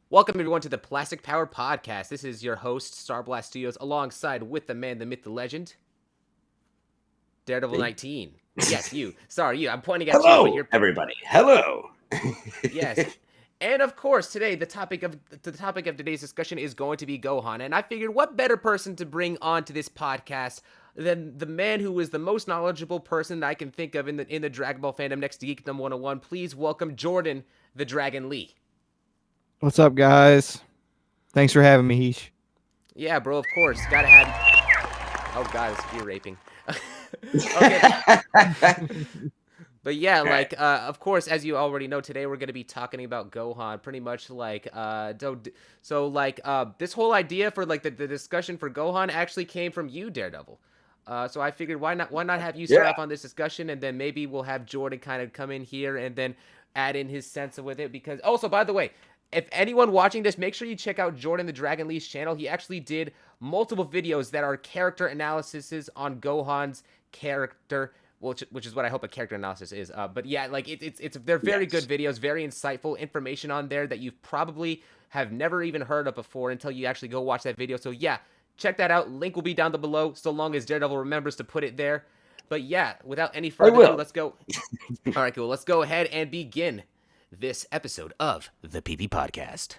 Welcome everyone to the Plastic Power Podcast. This is your host, Starblast Studios, alongside with the man, the myth, the legend, Daredevil Me? 19. Yes, you. Sorry, you. I'm pointing at you, but Hello, you're everybody. Hello. yes. And of course, today the topic of today's discussion is going to be Gohan, and I figured what better person to bring on to this podcast than the man who is the most knowledgeable person I can think of in the Dragon Ball fandom next to Geekdom 101. Please welcome Jordan the Dragon Lee. What's up, guys? Thanks for having me, Heesh. Yeah, bro, of course. Gotta have. Oh, God, it's ear raping. Okay. But yeah, like, of course, as you already know, today we're going to be talking about Gohan. Pretty much like, this whole idea for, like, the discussion for Gohan actually came from you, Daredevil. So I figured why not have you start Yeah. off on this discussion, and then maybe we'll have Jordan kind of come in here and then add in his sense with it. Because also, by the way, if anyone watching this, make sure you check out Jordan the Dragon Lee's channel. He actually did multiple videos that are character analyses on Gohan's character, which is what I hope a character analysis is. But yeah, like they're very good videos, very insightful information on there that you probably have never even heard of before until you actually go watch that video. So yeah, check that out. Link will be down below, so long as Daredevil remembers to put it there. But yeah, without any further ado, let's go. All right, cool. Let's go ahead and begin this episode of the PP Podcast.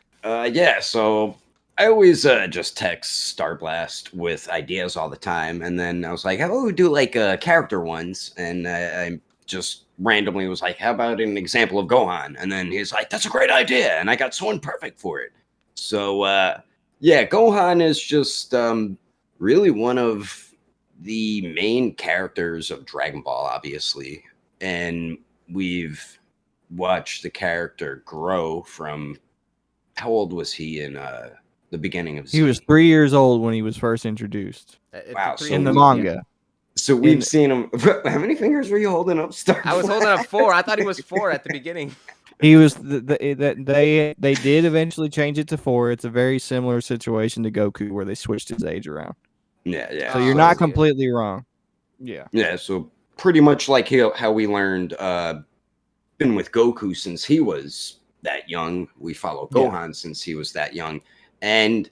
So I always just text Starblast with ideas all the time, and then I was like, how about we do like character ones? And I just randomly was like, how about an example of Gohan? And then he's like, that's a great idea, and I got someone perfect for it. So Gohan is just really one of the main characters of Dragon Ball, obviously, and we've watched the character grow from how old was he in the beginning of Z? He was 3 years old when he was first introduced. Wow, In the manga. Yeah. So we've seen him. How many fingers were you holding up, Star? I was holding up 4. I thought he was 4 at the beginning. He was they did eventually change it to 4. It's a very similar situation to Goku where they switched his age around. Yeah. So you're not completely wrong. Yeah. Yeah, so pretty much like how we learned been with Goku since he was that young. We follow Gohan since he was that young. And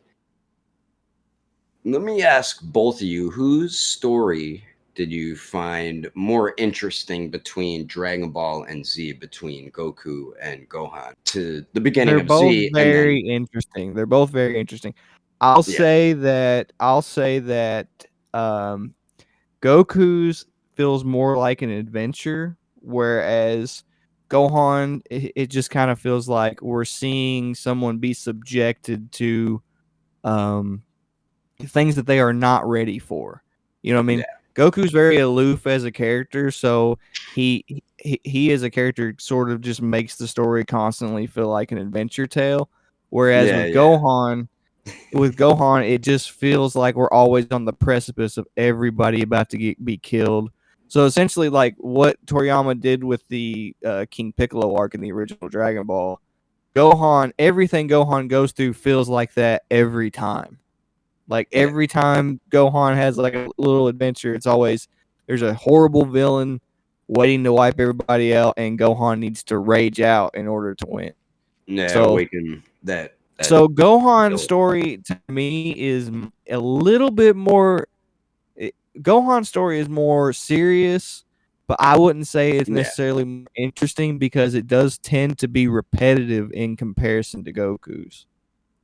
let me ask both of you, whose story did you find more interesting between Dragon Ball and Z, between Goku and Gohan? To the beginning of Z. They're both very interesting. They're both very interesting. I'll say that Goku's feels more like an adventure, whereas Gohan, it just kind of feels like we're seeing someone be subjected to things that they are not ready for. You know what I mean? Yeah. Goku's very aloof as a character, so he as a character sort of just makes the story constantly feel like an adventure tale. Whereas Gohan, it just feels like we're always on the precipice of everybody about to be killed. So essentially, like what Toriyama did with the King Piccolo arc in the original Dragon Ball, everything Gohan goes through feels like that every time. Like every time Gohan has like a little adventure, it's always there's a horrible villain waiting to wipe everybody out, and Gohan needs to rage out in order to win. Yeah, so awaken that. So Gohan's story to me is a little bit more. Gohan's story is more serious, but I wouldn't say it's necessarily more interesting because it does tend to be repetitive in comparison to Goku's.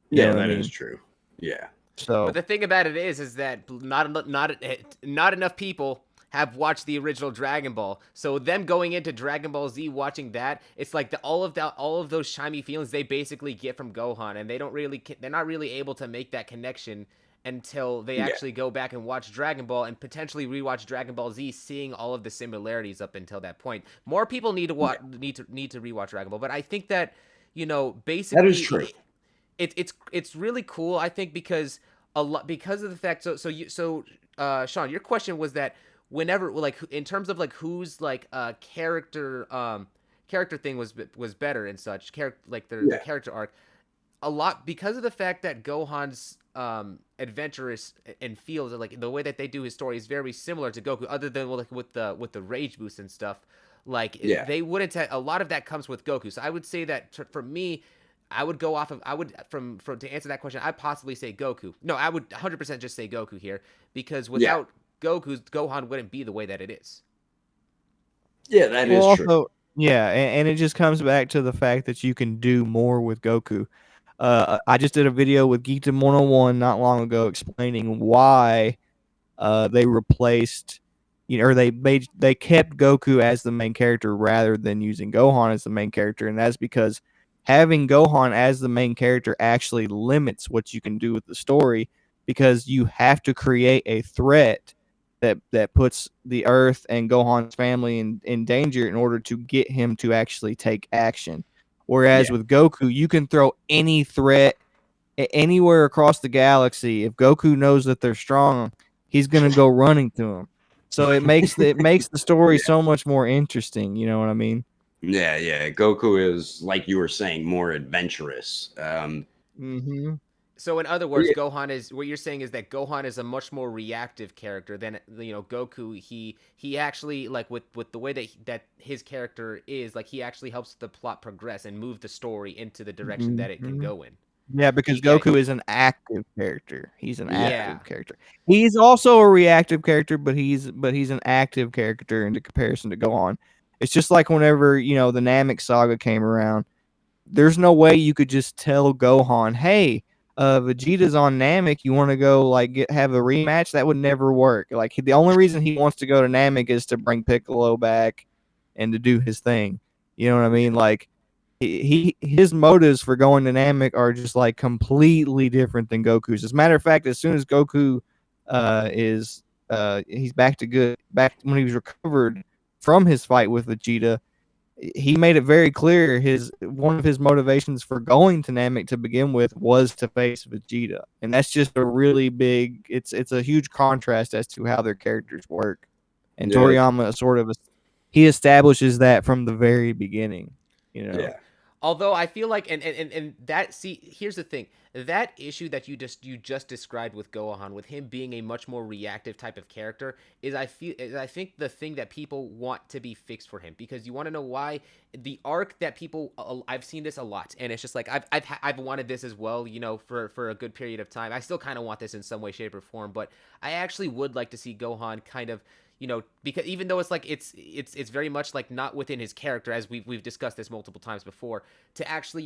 Yeah, that is true. Yeah. So, but the thing about it is that not enough people have watched the original Dragon Ball. So them going into Dragon Ball Z, watching that, it's like all of those shiny feelings they basically get from Gohan, and they're not really able to make that connection until they actually go back and watch Dragon Ball and potentially rewatch Dragon Ball Z, seeing all of the similarities up until that point. More people need to watch need to rewatch Dragon Ball, but I think that basically that is true. It's really cool, I think, because of the fact. So Sean, your question was that whenever, like, in terms of like whose like character thing was better and such, the character arc, a lot because of the fact that Gohan's adventurous and feels like the way that they do his story is very similar to Goku, other than like with the rage boost and stuff. Like they wouldn't a lot of that comes with Goku. So I would say that for me, I would go off of from to answer that question. I'd possibly say Goku. No, I would 100% just say Goku here because Yeah. without Gohan wouldn't be the way that it is. Yeah, that Well, is true. also, yeah, and it just comes back to the fact that you can do more with Goku. I just did a video with Geekdom 101 not long ago explaining why they replaced, or they kept Goku as the main character rather than using Gohan as the main character, and that's because having Gohan as the main character actually limits what you can do with the story because you have to create a threat that puts the Earth and Gohan's family in danger in order to get him to actually take action. Whereas Yeah. with Goku, you can throw any threat anywhere across the galaxy. If Goku knows that they're strong, he's gonna go running to them. So it makes the story Yeah. so much more interesting. You know what I mean? Yeah, yeah. Goku is, like you were saying, more adventurous. Mm-hmm. So in other But words, Gohan is what you're saying is that Gohan is a much more reactive character than Goku. He actually like with the way that his character is like he actually helps the plot progress and move the story into the direction that it can Mm-hmm. go in. Yeah, because Yeah, Goku is an active character. He's an yeah, yeah. active character. He's also a reactive character, but he's an active character in comparison to Gohan. It's just like whenever the Namek saga came around. There's no way you could just tell Gohan, "Hey, Vegeta's on Namek. You want to go like have a rematch?" That would never work. Like the only reason he wants to go to Namek is to bring Piccolo back and to do his thing. You know what I mean? Like his motives for going to Namek are just like completely different than Goku's. As a matter of fact, as soon as Goku is he's back to good back when he was recovered from his fight with Vegeta, he made it very clear his one of his motivations for going to Namek to begin with was to face Vegeta, and that's just a really big. It's a huge contrast as to how their characters work, and yeah, Toriyama he establishes that from the very beginning. You know. yeah, Although I feel like and that see here's the thing that issue that you just described with Gohan with him being a much more reactive type of character I think the thing that people want to be fixed for him because you want to know why the arc that people I've seen this a lot and it's just like I've wanted this as well for a good period of time. I still kind of want this in some way shape or form, but I actually would like to see Gohan kind of because even though it's like it's very much like not within his character as we've discussed this multiple times before to actually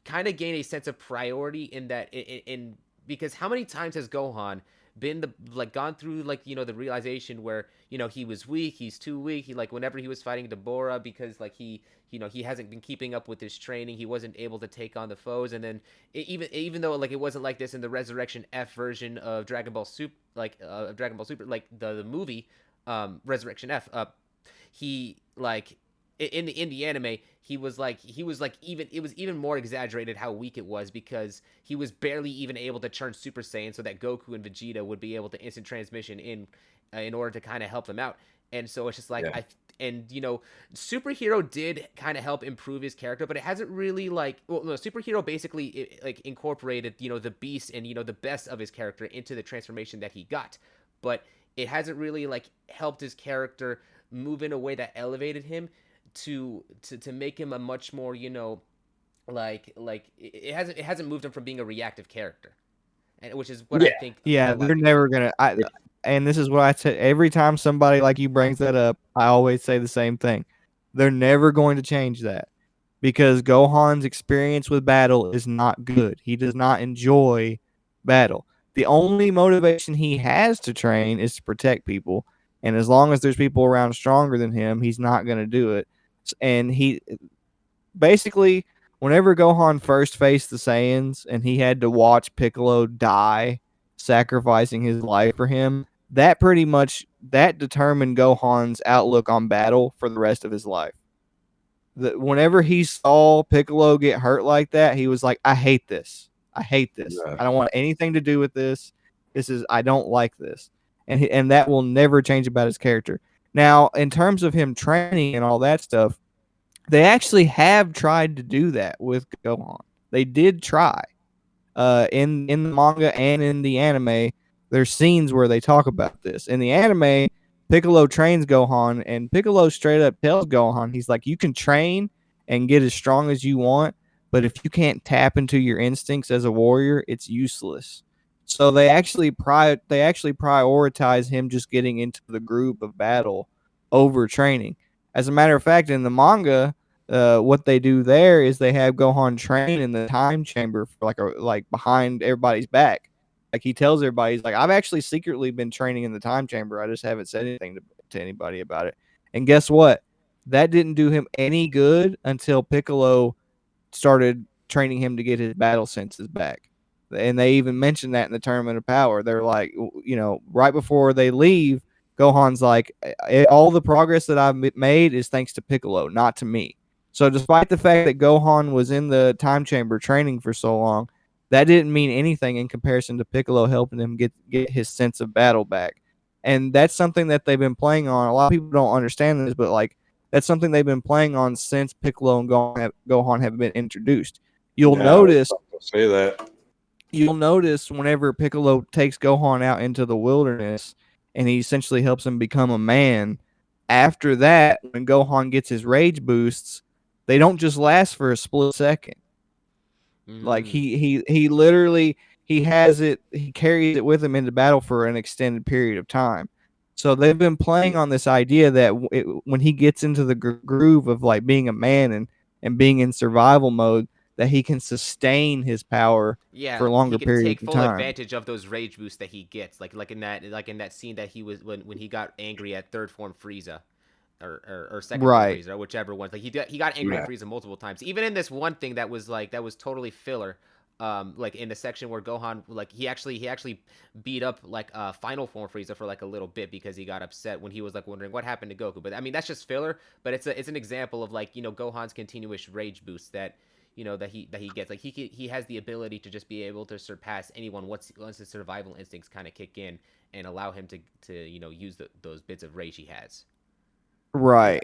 kind of gain a sense of priority in that in because how many times has Gohan been gone through the realization where he was weak, he's too weak, he like whenever he was fighting Deborah because like he hasn't been keeping up with his training, he wasn't able to take on the foes, and then even though like it wasn't like this in the Resurrection F version of Dragon Ball Super Dragon Ball Super like the movie Resurrection F he like in the anime he was like even it was even more exaggerated how weak it was because he was barely even able to turn Super Saiyan so that Goku and Vegeta would be able to instant transmission in order to kind of help them out. And so it's just like yeah, Superhero did kind of help improve his character, but it hasn't really Superhero basically like incorporated the beast and the best of his character into the transformation that he got, but it hasn't really like helped his character move in a way that elevated him to make him a much more it hasn't moved him from being a reactive character, and which is what I yeah, think Yeah, a lot they're of people never gonna. And this is what I say every time somebody like you brings that up. I always say the same thing. They're never going to change that because Gohan's experience with battle is not good. He does not enjoy battle. The only motivation he has to train is to protect people, and as long as there's people around stronger than him, he's not going to do it. And he basically, whenever Gohan first faced the Saiyans and he had to watch Piccolo die, sacrificing his life for him, that pretty much that determined Gohan's outlook on battle for the rest of his life. Whenever he saw Piccolo get hurt like that, he was like, "I hate this. I hate this. yeah, I don't want anything to do with this. I don't like this." And that will never change about his character. Now, in terms of him training and all that stuff, they actually have tried to do that with Gohan. They did try. In the manga and in the anime, there's scenes where they talk about this. In the anime, Piccolo trains Gohan, and Piccolo straight up tells Gohan, he's like, "You can train and get as strong as you want, but if you can't tap into your instincts as a warrior, it's useless. So they actually prioritize him just getting into the groove of battle over training. As a matter of fact, in the manga, what they do there is they have Gohan train in the time chamber for like behind everybody's back. Like he tells everybody, he's like, I've actually secretly been training in the time chamber. I just haven't said anything to anybody about it. And guess what? That didn't do him any good until Piccolo started training him to get his battle senses back. And they even mentioned that in the Tournament of Power. They're like, right before they leave, Gohan's like, all the progress that I've made is thanks to Piccolo, not to me. So despite the fact that Gohan was in the time chamber training for so long, that didn't mean anything in comparison to Piccolo helping him get his sense of battle back. And that's something that they've been playing on. A lot of people don't understand this, but like that's something they've been playing on since Piccolo and Gohan have been introduced. You'll notice say that. You'll notice whenever Piccolo takes Gohan out into the wilderness and he essentially helps him become a man, after that, when Gohan gets his rage boosts, they don't just last for a split second. Like he literally he carries it with him into battle for an extended period of time. So they've been playing on this idea that when he gets into the groove of like being a man and being in survival mode, that he can sustain his power for longer he can take periods of full time. advantage of those rage boosts that he gets, like in that scene that he was when he got angry at third form Frieza. Or second form Right. Frieza, or whichever one. Like he got angry at Frieza multiple times. Even in this one thing that was totally filler. Like in the section where Gohan, like he actually beat up like final form Frieza for like a little bit because he got upset when he was like wondering what happened to Goku. But I mean that's just filler. But it's an example of like Gohan's continuous rage boost that that he gets. Like he has the ability to just be able to surpass anyone once his survival instincts kind of kick in and allow him to use those bits of rage he has. Right.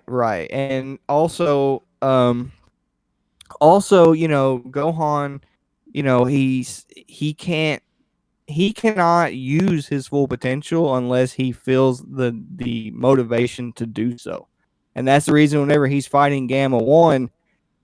And also Gohan, he cannot use his full potential unless he feels the motivation to do so. And that's the reason whenever he's fighting Gamma 1,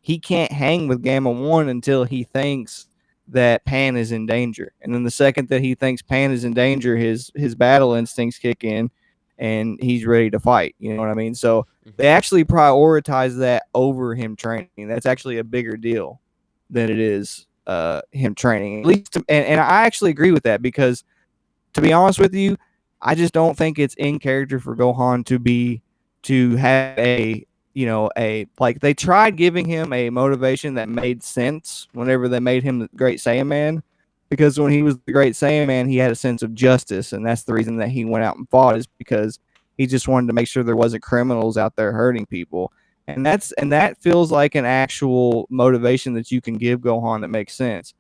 he can't hang with Gamma 1 until he thinks that Pan is in danger. And then the second that he thinks Pan is in danger, his battle instincts kick in and he's ready to fight. You know what I mean? So they actually prioritize that over him training. That's actually a bigger deal than it is him training. At least, and I actually agree with that because, to be honest with you, I just don't think it's in character for Gohan to have like they tried giving him a motivation that made sense whenever they made him the Great Saiyan Man, because when he was the Great Saiyan Man, he had a sense of justice, and that's the reason that he went out and fought, is because he just wanted to make sure there wasn't criminals out there hurting people. And that feels like an actual motivation that you can give Gohan that makes sense.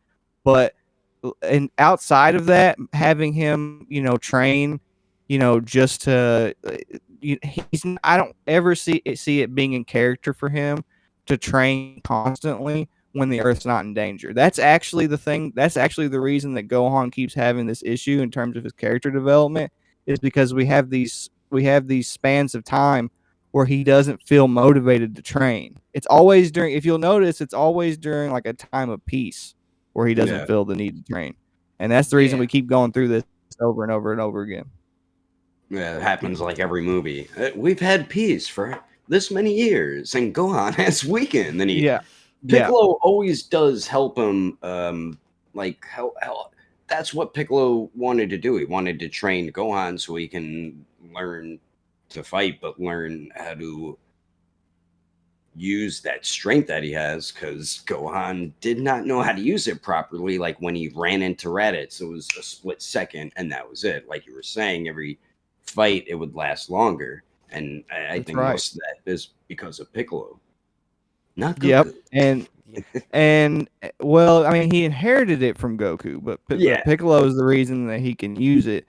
But and outside of that, having him, train, just to I don't ever see it being in character for him to train constantly when the Earth's not in danger. That's actually the thing. That's actually the reason that Gohan keeps having this issue in terms of his character development, is because we have these spans of time where he doesn't feel motivated to train. It's always during, if you'll notice, it's always during like a time of peace where he doesn't feel the need to train. And that's the reason we keep going through this over and over and over again. Yeah, it happens like every movie. We've had peace for this many years, and Gohan has weakened. And Piccolo always does help him. Like how that's what Piccolo wanted to do. He wanted to train Gohan so he can learn to fight, but learn how to use that strength that he has, because Gohan did not know how to use it properly. Like when he ran into Raditz, it was a split second, and that was it. Like you were saying, every fight it would last longer, and I think most of that is because of Piccolo, not Goku. And well, I mean, he inherited it from Goku, but Piccolo is the reason that he can use it.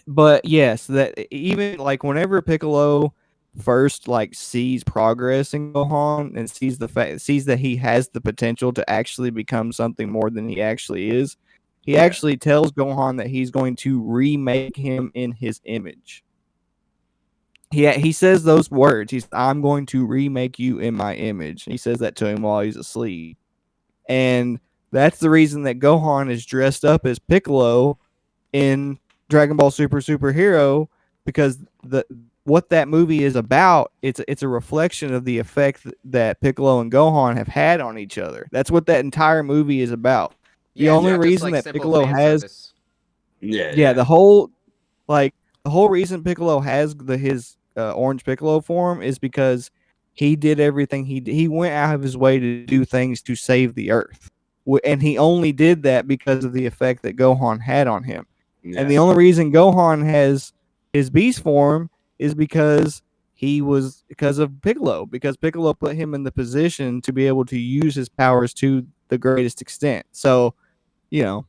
But yes, that even like whenever Piccolo first like sees progress in Gohan and sees that he has the potential to actually become something more than he actually is, he actually tells Gohan that he's going to remake him in his image. he says those words. He's I'm going to remake you in my image. He says that to him while he's asleep. And that's the reason that Gohan is dressed up as Piccolo in Dragon Ball Superhero, because the what that movie is about, it's a reflection of the effect that Piccolo and Gohan have had on each other. That's what that entire movie is about. The Yeah, it's only not just reason like that simple Piccolo fan has service. Yeah, yeah, yeah, like the whole reason Piccolo has his orange Piccolo form is because he did everything he went out of his way to do things to save the Earth, and he only did that because of the effect that Gohan had on him. And yeah, the only reason Gohan has his beast form is because of Piccolo, because Piccolo put him in the position to be able to use his powers to the greatest extent. So, you know,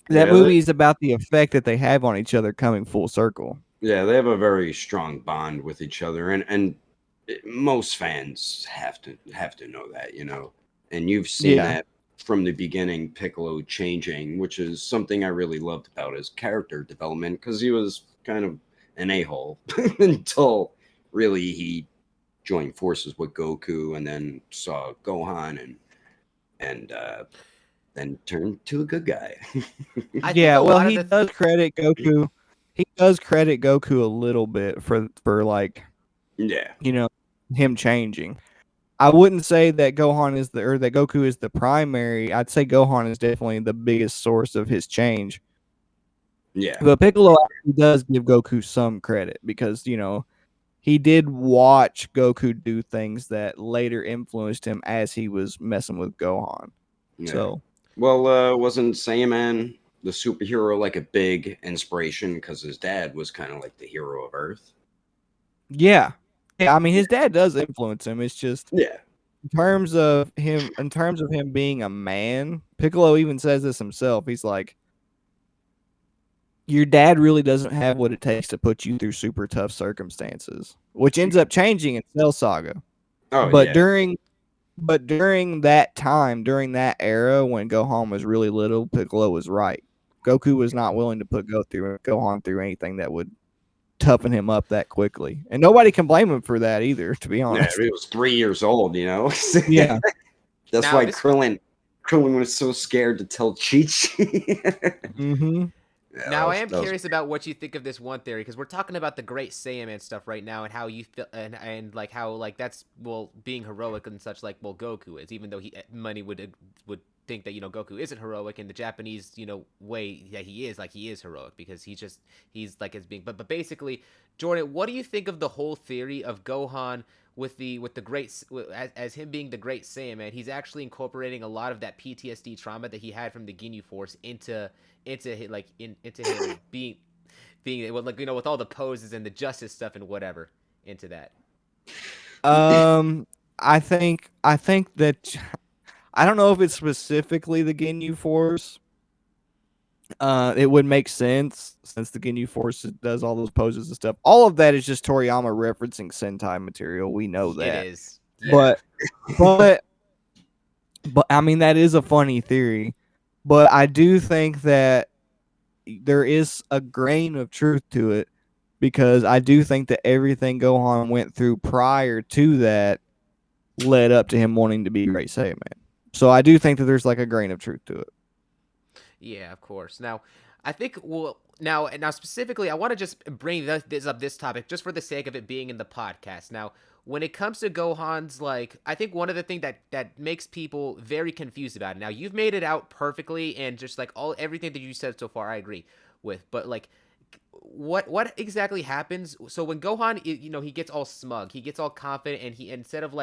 that yeah. movie is about the effect that they have on each other coming full circle. Yeah, they have a very strong bond with each other, and most fans have to know that, and you've seen Yeah. that from the beginning. Piccolo changing, which is something I really loved about his character development, because he was kind of an a-hole until really he joined forces with Goku, and then saw Gohan, and then turned to a good guy. I think Yeah, a well, lot of the he does credit Goku a little bit for like, Yeah, you know, him changing. I wouldn't say that Gohan is or that Goku is the primary. I'd say Gohan is definitely the biggest source of his change. yeah. But Piccolo actually does give Goku some credit because, he did watch Goku do things that later influenced him as he was messing with Gohan. Yeah. So, Well, wasn't Saiyaman the superhero like a big inspiration because his dad was kind of like the hero of Earth? yeah. Yeah, I mean his dad does influence him. It's just Yeah. in terms of him being a man, Piccolo even says this himself. He's like, your dad really doesn't have what it takes to put you through super tough circumstances, which ends up changing in Cell Saga. Oh But yeah. during that time, during that era when Gohan was really little, Piccolo was right. Goku was not willing to put Gohan through anything that would toughen him up that quickly. And nobody can blame him for that either, to be Yeah. honest. He was 3 years old. Yeah. That's now why this Krillin was so scared to tell Chi Chi. Mhm. Yeah, Now I am that was curious about what you think of this one theory because we're talking about the Great Saiyaman stuff right now and how you feel and like how like that's being heroic and such like Goku is, even though money would think that Goku isn't heroic in the Japanese way that he is heroic because he's like as being but basically, Jordan, what do you think of the whole theory of Gohan with the as him being the Great Saiyaman? He's actually incorporating a lot of that PTSD trauma that he had from the Ginyu Force into him being well, like with all the poses and the justice stuff and whatever into that. Um I think that I don't know if it's specifically the Ginyu Force. It would make sense since the Ginyu Force does all those poses and stuff. All of that is just Toriyama referencing Sentai material. We know It that. is. Yeah. But but but I mean that is a funny theory. But I do think that there is a grain of truth to it because I do think that everything Gohan went through prior to that led up to him wanting to be Great Saiyaman. So I do think that there's like a grain of truth to it. Yeah, of course. Now, I think now specifically, I want to just bring this topic just for the sake of it being in the podcast. Now, when it comes to Gohan's I think one of the things that makes people very confused about it. Now, you've made it out perfectly and just like everything that you said so far, I agree with. But what exactly happens so when Gohan he gets all smug, he gets all confident, and he instead of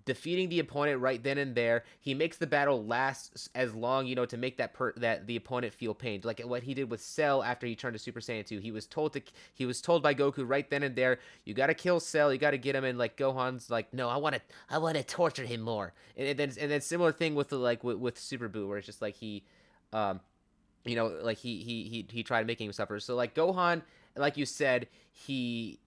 defeating the opponent right then and there, he makes the battle last as long to make that the opponent feel pain, like what he did with Cell after he turned to Super Saiyan 2. He was told by Goku right then and there, you got to kill Cell, you got to get him, and Gohan's like, no, I want to torture him more. And then similar thing with with Super Buu, where it's just like he like he tried making him suffer. So Gohan, like you said, he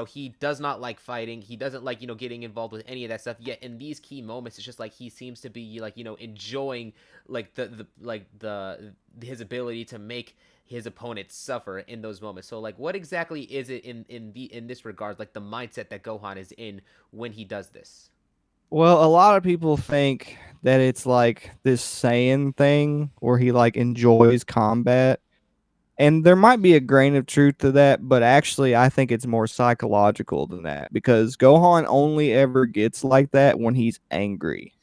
he does not like fighting. He doesn't like getting involved with any of that stuff. Yet in these key moments, it's just like he seems to be like enjoying like the his ability to make his opponents suffer in those moments. So like, what exactly is it in this regard, like the mindset that Gohan is in when he does this? Well, a lot of people think that it's like this Saiyan thing where he like enjoys combat. And there might be a grain of truth to that, but actually I think it's more psychological than that because Gohan only ever gets like that when he's angry.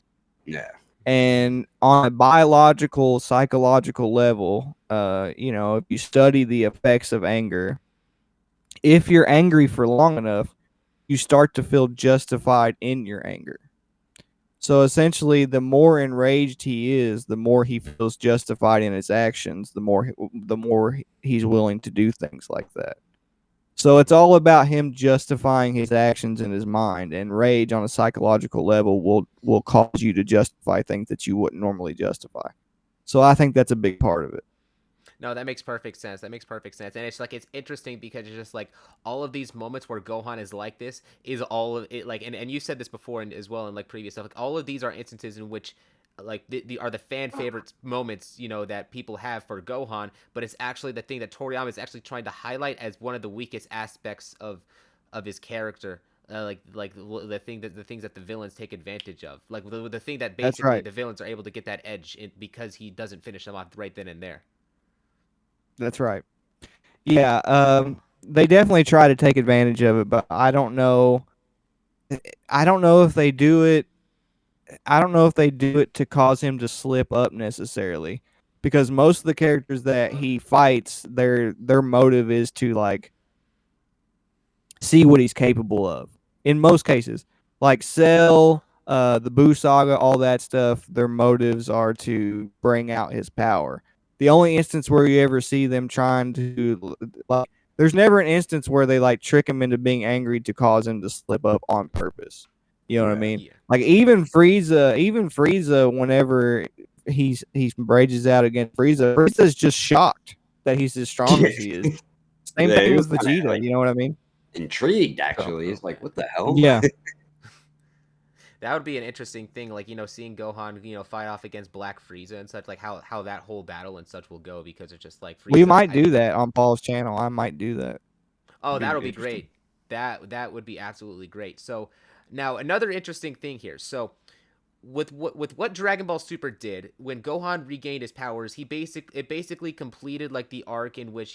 Yeah. And on a biological, psychological level, if you study the effects of anger, if you're angry for long enough, you start to feel justified in your anger. So essentially, the more enraged he is, the more he feels justified in his actions, the more he's willing to do things like that. So it's all about him justifying his actions in his mind, and rage on a psychological level will cause you to justify things that you wouldn't normally justify. So I think that's a big part of it. No, that makes perfect sense. That makes perfect sense. And it's like it's interesting because it's just like all of these moments where Gohan is like this is all of it like and you said this before and as well in like previous stuff. Like all of these are instances in which like the are the fan favorite moments, that people have for Gohan, but it's actually the thing that Toriyama is actually trying to highlight as one of the weakest aspects of his character. The things that the villains take advantage of, like the thing that That's basically right. the villains are able to get that edge because he doesn't finish them off right then and there. That's right. Yeah, they definitely try to take advantage of it, but I don't know. I don't know if they do it. I don't know if they do it to cause him to slip up necessarily, because most of the characters that he fights, their motive is to like see what he's capable of. In most cases, like Cell, the Boo Saga, all that stuff, their motives are to bring out his power. The only instance where you ever see them trying to like, there's never an instance where they like trick him into being angry to cause him to slip up on purpose. You know what I Yeah. mean? Yeah. Like even Frieza, whenever he rages out against Frieza's just shocked that he's as strong as he is. Same Yeah, thing he was with kind of Vegeta. like You know what I mean? intrigued. So Actually, he's like, "What the hell?" yeah, That would be an interesting thing, like seeing Gohan, fight off against Black Frieza and such, like how that whole battle and such will go because it's just like we Frieza. might do that on Paul's channel. I might do that. Oh, It'd be that'll be interesting. great. That would be absolutely great. So now another interesting thing here. So with what Dragon Ball Super did when Gohan regained his powers, it basically completed like the arc in which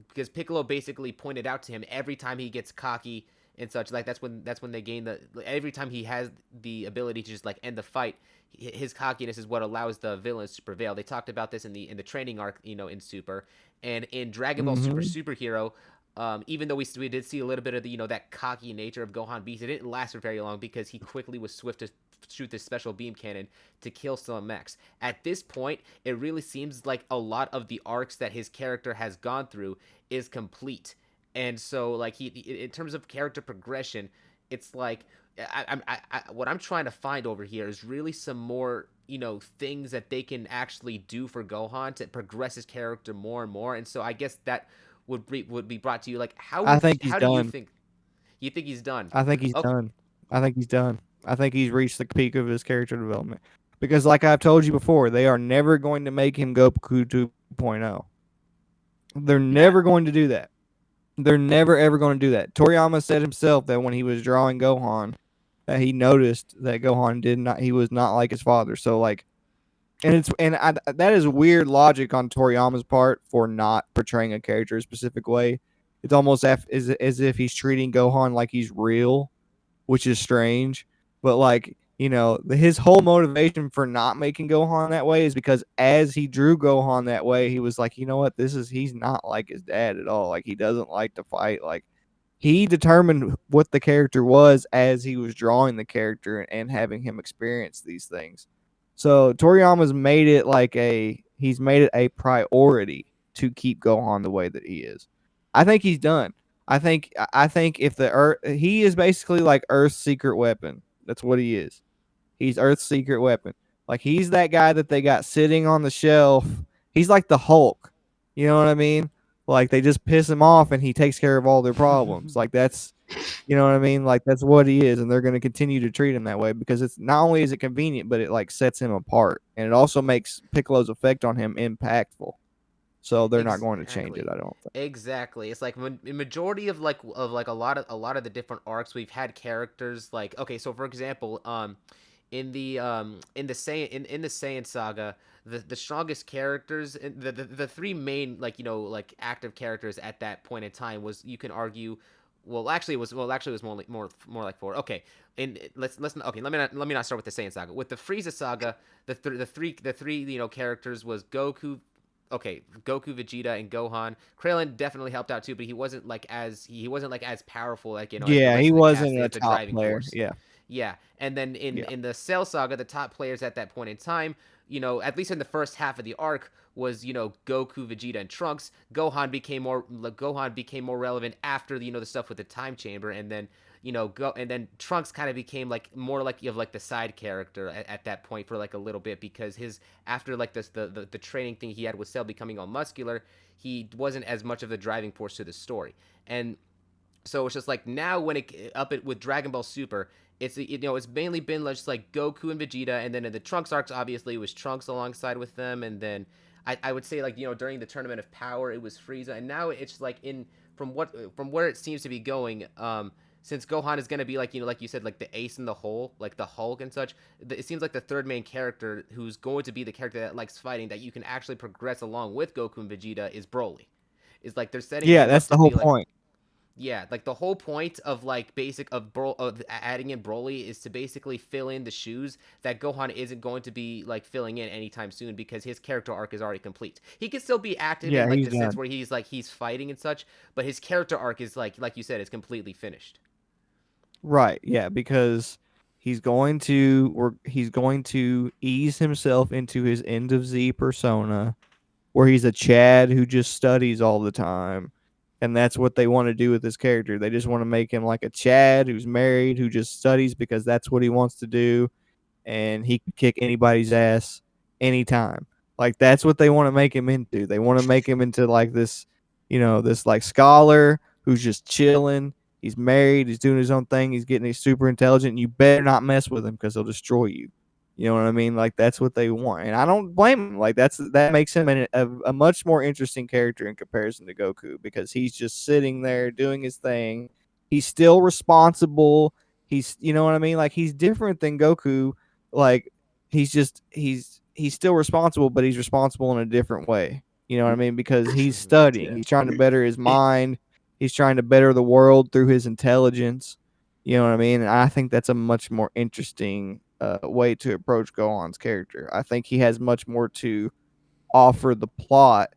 because Piccolo basically pointed out to him every time he gets cocky and such, like that's when they gain the every time he has the ability to just like end the fight, his cockiness is what allows the villains to prevail. They talked about this in the training arc, in Super, and in Dragon Ball Super Hmm. Superhero. Even though we did see a little bit of the that cocky nature of Gohan Beast, it didn't last for very long because he quickly was swift to shoot this special beam cannon to kill some mechs. At this point, it really seems like a lot of the arcs that his character has gone through is complete. And so, like in terms of character progression, it's like what I'm trying to find over here is really some more things that they can actually do for Gohan to progress his character more and more. And so I guess that would be brought to you like I think he's how do you done. think he's done? I think he's Okay. done. I think he's done. I think he's reached the peak of his character development. Because, like I've told you before, they are never going to make him Goku 2.0. They're Yeah. never going to do that. They're never ever going to do that. Toriyama said himself that when he was drawing Gohan, that he noticed that Gohan did not. He was not like his father. So like, that is weird logic on Toriyama's part for not portraying a character a specific way. It's almost as if he's treating Gohan like he's real, which is strange. But like, his whole motivation for not making Gohan that way is because as he drew Gohan that way, he was like, you know what, he's not like his dad at all. Like he doesn't like to fight. Like he determined what the character was as he was drawing the character and having him experience these things. So Toriyama's made it he's made it a priority to keep Gohan the way that he is. I think he's done. I think if the Earth, he is basically like Earth's secret weapon. That's what he is. He's Earth's secret weapon. Like he's that guy that they got sitting on the shelf. He's like the Hulk. You know what I mean? Like they just piss him off and he takes care of all their problems. Like that's you know what I mean? Like that's what he is, and they're going to continue to treat him that way because it's not only is it convenient, but it like sets him apart, and it also makes Piccolo's effect on him impactful. So they're not going to change it, Exactly. I don't think. Exactly. It's like in majority of like a lot of the different arcs we've had characters like okay, so for example, in the Saiyan saga, the strongest characters the three main like like active characters at that point in time was you can argue actually it was more like four. Okay, and let's okay. Let me not start with the Saiyan saga. With the Frieza saga, the three characters was Goku, okay, Goku, Vegeta, and Gohan. Krillin definitely helped out too, but he wasn't like as powerful like as the Yeah, rest he of the cast. wasn't They a have the top driving player. force. Yeah, Yeah, and then yeah, in the Cell Saga, the top players at that point in time, at least in the first half of the arc, was Goku, Vegeta, and Trunks. Gohan became more relevant after the stuff with the time chamber, and then and then Trunks kind of became like more like the side character at that point for like a little bit because his after like the training thing he had with Cell becoming all muscular, he wasn't as much of the driving force to the story, and so it's just like now when with Dragon Ball Super, it's mainly been just like Goku and Vegeta, and then in the Trunks arcs, obviously it was Trunks alongside with them, and then I would say like during the Tournament of Power it was Frieza, and now it's like in from where it seems to be going, since Gohan is gonna be like like you said like the ace in the hole, like the Hulk and such. It seems like the third main character who's going to be the character that likes fighting that you can actually progress along with Goku and Vegeta is Broly. Is like they're setting yeah. him up That's to the whole be like point. yeah, like the whole point of like of adding in Broly is to basically fill in the shoes that Gohan isn't going to be like filling in anytime soon because his character arc is already complete. He can still be active in Yeah, like he's the sense done. where he's fighting and such, but his character arc is like you said, is completely finished. Right. Yeah, because he's going to ease himself into his end of Z persona where he's a Chad who just studies all the time. And that's what they want to do with this character. They just want to make him like a Chad who's married, who just studies because that's what he wants to do and he can kick anybody's ass anytime. Like that's what they want to make him into. They want to make him into like this, this like scholar who's just chilling. He's married. He's doing his own thing. He's super intelligent. You better not mess with him because he'll destroy you. You know what I mean? Like that's what they want, and I don't blame him. Like that makes him a much more interesting character in comparison to Goku because he's just sitting there doing his thing. He's still responsible. He's you know what I mean? Like he's different than Goku. Like he's still responsible, but he's responsible in a different way. You know what I mean? Because he's studying. Yeah. He's trying to better his mind. He's trying to better the world through his intelligence. You know what I mean? And I think that's a much more interesting way to approach Gohan's character. I think he has much more to offer the plot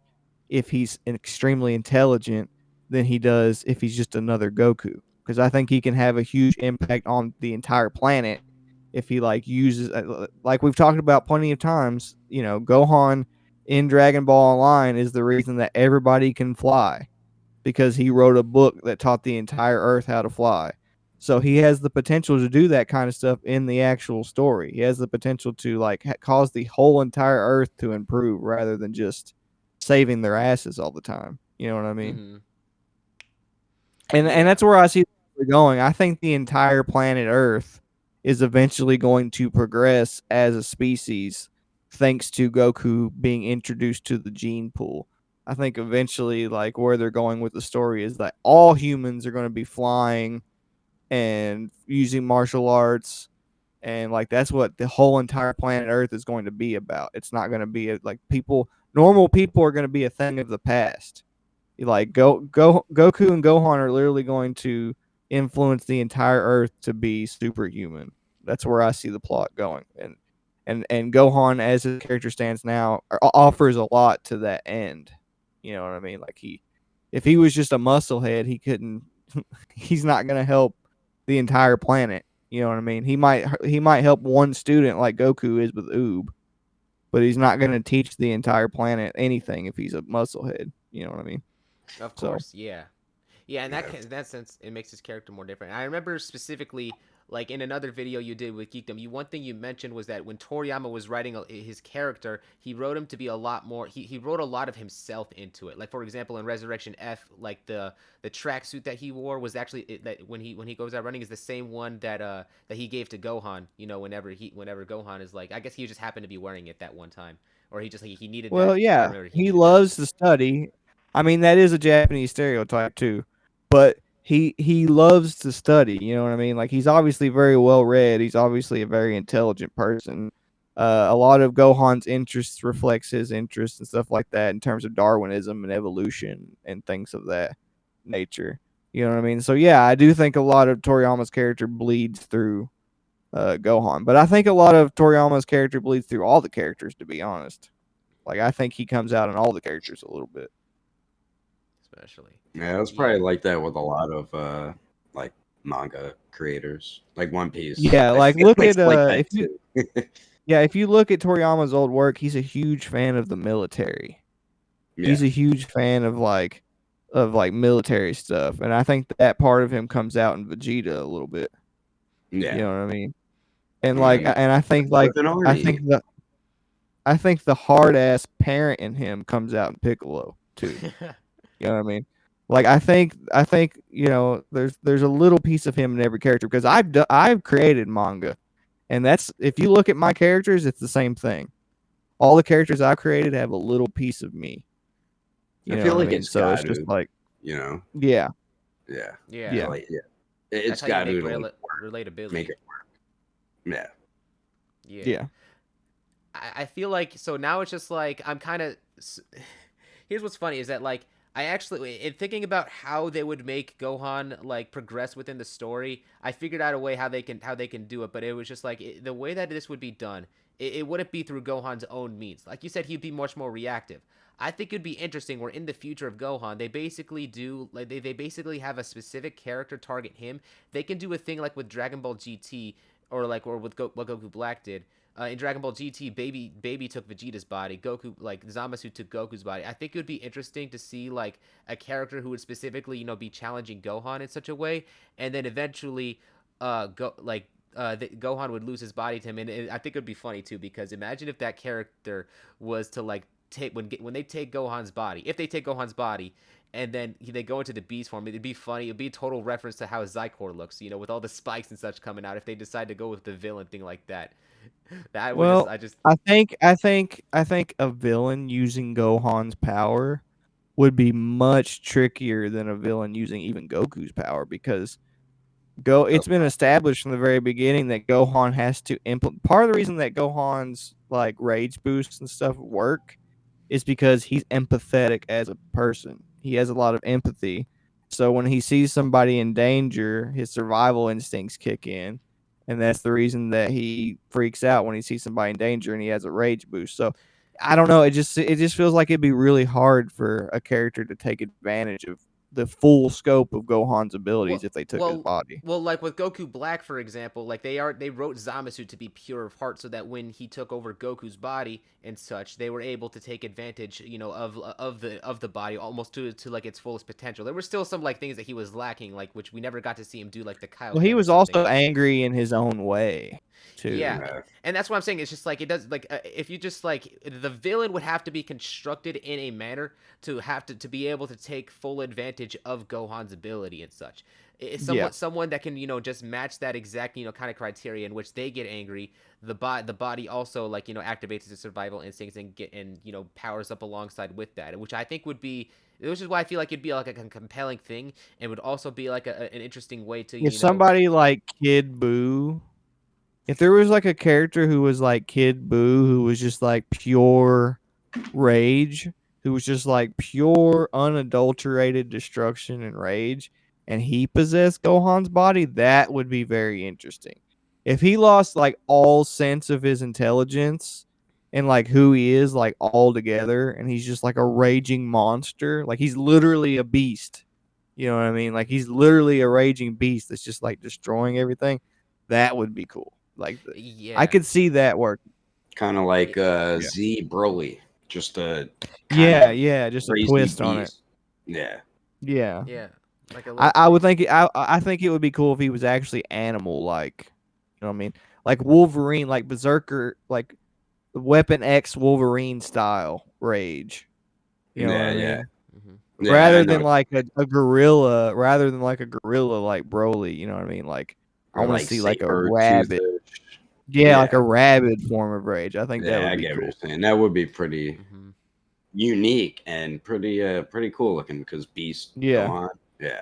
if he's extremely intelligent than he does if he's just another Goku. Because I think he can have a huge impact on the entire planet if he like uses like we've talked about plenty of times. Gohan in Dragon Ball Online is the reason that everybody can fly because he wrote a book that taught the entire Earth how to fly. So he has the potential to do that kind of stuff in the actual story. He has the potential to like cause the whole entire Earth to improve rather than just saving their asses all the time. You know what I mean? Mm-hmm. And Yeah. that's where I see we're going. I think the entire planet Earth is eventually going to progress as a species thanks to Goku being introduced to the gene pool. I think eventually like where they're going with the story is that all humans are going to be flying and using martial arts and like that's what the whole entire planet Earth is going to be about. It's not going to be like normal people are going to be a thing of the past. Like Goku and Gohan are literally going to influence the entire Earth to be superhuman. That's where I see the plot going, and Gohan as his character stands now offers a lot to that end. You know what I mean? Like if he was just a musclehead, he couldn't. He's not going to help the entire planet. You know what I mean? He might help one student like Goku is with Oob, but he's not going to teach the entire planet anything if he's a musclehead. You know what I mean? Of So course. Yeah. Yeah, in that sense, it makes his character more different. I remember specifically, like in another video you did with Geekdom, one thing you mentioned was that when Toriyama was writing his character, he wrote him to be a lot more. He wrote a lot of himself into it. Like for example, in Resurrection F, like the tracksuit that he wore was actually that when he goes out running is the same one that he gave to Gohan. You know, whenever Gohan is like, I guess he just happened to be wearing it that one time, or he just like he needed that. Well, I yeah, remember he he needed that. loves to study. I mean, that is a Japanese stereotype too, but he loves to study. You know what I mean? Like he's obviously very well read. He's obviously a very intelligent person. A lot of Gohan's interests reflects his interests and stuff like that in terms of Darwinism and evolution and things of that nature. You know what I mean? So yeah, I do think a lot of Toriyama's character bleeds through Gohan, but I think a lot of Toriyama's character bleeds through all the characters. To be honest. Like I think he comes out in all the characters a little bit. Especially. Yeah, it's Yeah. probably like that with a lot of like manga creators, like One Piece. Yeah, I like feel look it's at like that if you too. if you look at Toriyama's old work, he's a huge fan of the military. Yeah, He's a huge fan of like military stuff, and I think that part of him comes out in Vegeta a little bit. You yeah. know what I mean? And like Like and I think with like an I army. think the I think the hard ass parent in him comes out in Piccolo too. You know what I mean? Like I think there's a little piece of him in every character because I've created manga, and that's if you look at my characters, it's the same thing. All the characters I've created have a little piece of me. I You know feel what I like mean? it's So got it's just to, like you know. yeah, Yeah, Yeah. yeah, like yeah, That's it's how you got make to like relatability. make it. Yeah, Yeah. yeah. I feel like so now it's just like I'm kind of. Here's what's funny is that like I actually in thinking about how they would make Gohan like progress within the story, I figured out a way how they can do it, but it was just like the way that this would be done, it wouldn't be through Gohan's own means. Like you said, he'd be much more reactive. I think it'd be interesting where in the future of Gohan, they basically do like they basically have a specific character target him. They can do a thing like with Dragon Ball GT or with what Goku Black did, in Dragon Ball GT, Baby took Vegeta's body. Goku, like Zamasu, took Goku's body. I think it would be interesting to see like a character who would specifically, be challenging Gohan in such a way, and then eventually, Gohan would lose his body to him, and I think it would be funny too because imagine if that character was to like take when they take Gohan's body, if they take Gohan's body. And then they go into the beast form. It'd be funny. It'd be a total reference to how Zycor looks, with all the spikes and such coming out. If they decide to go with the villain thing like that, that would just Well, I just I think a villain using Gohan's power would be much trickier than a villain using even Goku's power because it's been established from the very beginning that Gohan has to implement part of the reason that Gohan's like rage boosts and stuff work is because he's empathetic as a person. He has a lot of empathy. So when he sees somebody in danger, his survival instincts kick in. And that's the reason that he freaks out when he sees somebody in danger and he has a rage boost. So I don't know, it just feels like it'd be really hard for a character to take advantage of the full scope of Gohan's abilities well, if they took his well, body. like with Goku Black, for example, like they wrote Zamasu to be pure of heart, so that when he took over Goku's body and such, they were able to take advantage, of the body almost to like its fullest potential. There were still some like things that he was lacking, like which we never got to see him do, like the Well, he Kaioken or was something. also angry in his own way, Yeah, too. yeah. and that's what I'm saying. It's just like it does. Like if you just like the villain would have to be constructed in a manner to have to be able to take full advantage of Gohan's ability and such. It's Yeah. someone that can just match that exact kind of criteria in which they get angry. The body also like activates its survival instincts and powers up alongside with that, which I think would be. Which is why I feel like it'd be like a compelling thing, and would also be like an interesting way to If somebody like Kid Buu, if there was like a character who was like Kid Buu, who was just like pure rage, who was just like pure unadulterated destruction and rage, and he possessed Gohan's body, that would be very interesting. If he lost like all sense of his intelligence and like who he is, like all together, and he's just like a raging monster, like he's literally a beast. You know what I mean? Like he's literally a raging beast that's just like destroying everything. That would be cool. Like I yeah. could see that work. Kind of like Yeah. Z Broly, just a kind Yeah, of yeah, just a crazy twist on it. beast. Yeah, Yeah. Yeah. Like a little I would twink. think I think it would be cool if he was actually animal like. You know what I mean? Like Wolverine, like Berserker, like Weapon X Wolverine style rage. You know what Yeah, I yeah, mean? Hmm. yeah. I Rather know. than like a gorilla, rather than like a gorilla like Broly. You know what I mean? Like I Or want to like see like a saber rabbit. toothish. Yeah, like Yeah, a rabid form of rage. I think that yeah. would I be get what cool. you're saying. That would be pretty Hmm. unique and pretty cool looking because Beast Yeah, Gohan. Yeah,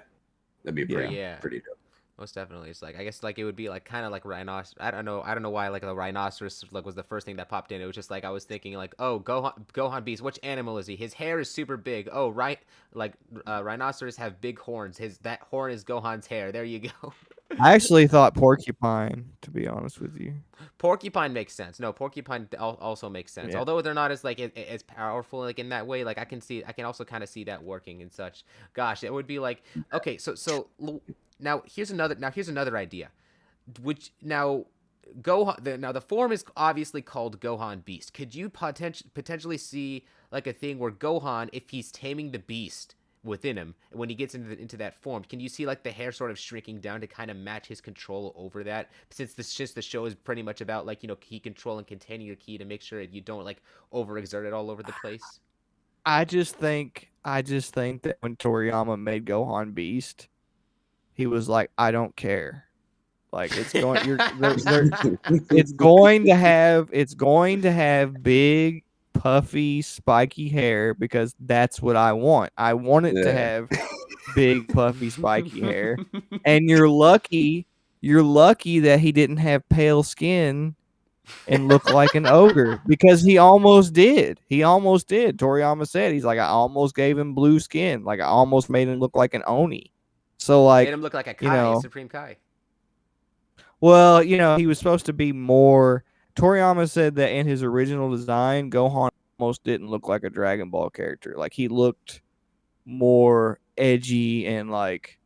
that'd be yeah. Yeah. pretty dope. Most definitely. It's like I guess like it would be like kind of like rhinoceros. I don't know why like the rhinoceros like was the first thing that popped in. It was just like I was thinking like, oh, Gohan Beast. Which animal is he? His hair is super big. Oh, right. Like rhinoceros have big horns. His that horn is Gohan's hair. There you go. I actually thought porcupine, to be honest with you. Porcupine makes sense. No, porcupine also makes sense. Yeah. Although they're not as like as powerful like in that way. Like I can also kind of see that working and such. Gosh, it would be like okay. Now here's another idea. Which now now the form is obviously called Gohan Beast. Could you potentially see like a thing where Gohan, if he's taming the beast within him, when he gets into that form, can you see like the hair sort of shrinking down to kind of match his control over that? Since the show is pretty much about like key control and containing your key to make sure you don't like overexert it all over the place. I just think that when Toriyama made Gohan Beast, he was like, I don't care. Like it's going you're they're it's going to have big puffy spiky hair because that's what I want. I want it to Yeah, have big puffy spiky hair. And you're lucky that he didn't have pale skin and look like an ogre because he almost did. He almost did. Toriyama said he's like I almost gave him blue skin. Like I almost made him look like an oni. So Made him like, look like a you Kai, know, Supreme Kai. well, he was supposed to be more. Toriyama said that in his original design, Gohan almost didn't look like a Dragon Ball character. Like he looked more edgy and like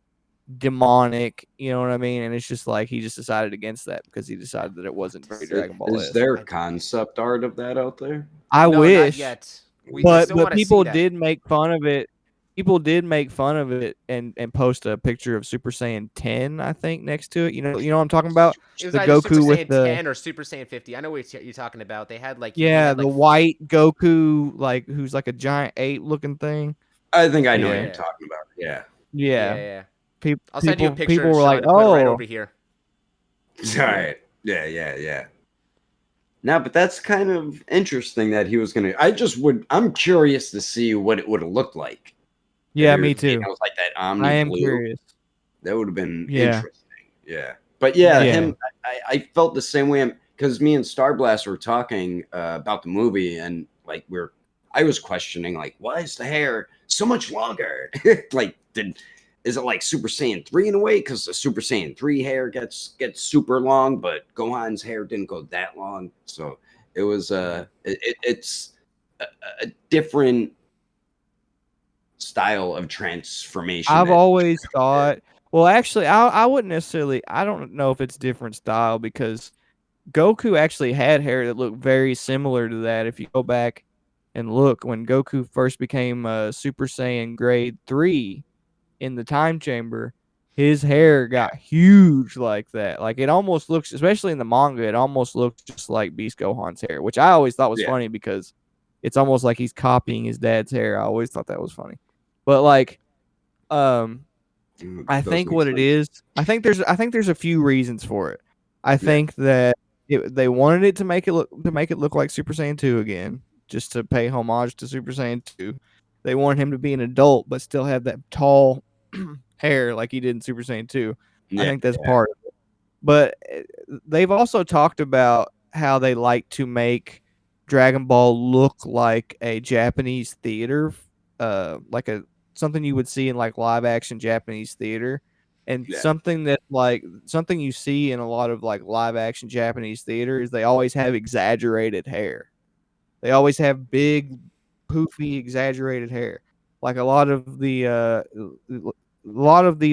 demonic, you know what I mean? And it's just like he just decided against that because he I decided that it want wasn't to very see Dragon it. Ball is esque. there I concept art of that out there? I No, not wish, yet. We but still want to see people that. did make fun of it. People did make fun of it and post a picture of Super Saiyan 10, I think, next to it. You know what I'm talking about? It was The either Super Goku with Saiyan the 10 or Super Saiyan 50. I know what you're talking about. They had like he yeah, had the like white Goku, like who's like a giant ape looking thing. I think I know what Yeah, you're yeah. talking about. Yeah. Yeah, yeah. yeah. I'll send you a People picture, were like, Sean, to put it right "Oh, over here. All yeah, right. Yeah, yeah, yeah. Now, but that's kind of interesting that he was gonna. I'm curious to see what it would have looked like if yeah, he was, me too. like that I Omni am Blue. curious." That would have been Yeah, interesting. Yeah. But yeah, yeah. him. I felt the same way because me and Starblast were talking about the movie, and like I was questioning like, why is the hair so much longer? Like, is it like Super Saiyan 3 in a way? Because the Super Saiyan 3 hair gets super long, but Gohan's hair didn't go that long. So it was Hmm. it's a, a different style of transformation I've that always did. thought. Well, actually, I wouldn't necessarily. I don't know if it's different style because Goku actually had hair that looked very similar to that. If you go back and look, when Goku first became Super Saiyan Grade 3 in the time chamber, his hair got huge like that. Like it almost looks, especially in the manga, it almost looks just like Beast Gohan's hair, which I always thought was Yeah. funny because it's almost like he's copying his dad's hair. I always thought that was funny. But like, um, I Does think make what it sense. is, I think there's a few reasons for it. I Yeah. think that they wanted it to make it look like Super Saiyan 2 again, just to pay homage to Super Saiyan 2. They wanted him to be an adult but still have that tall hair like he did in Super Saiyan 2. I Yeah. think that's part of it. But they've also talked about how they like to make Dragon Ball look like a Japanese theater, like a something you would see in like live action Japanese theater, and Yeah. something you see in a lot of like live action Japanese theater is they always have exaggerated hair. They always have big, poofy, exaggerated hair. Like a lot of the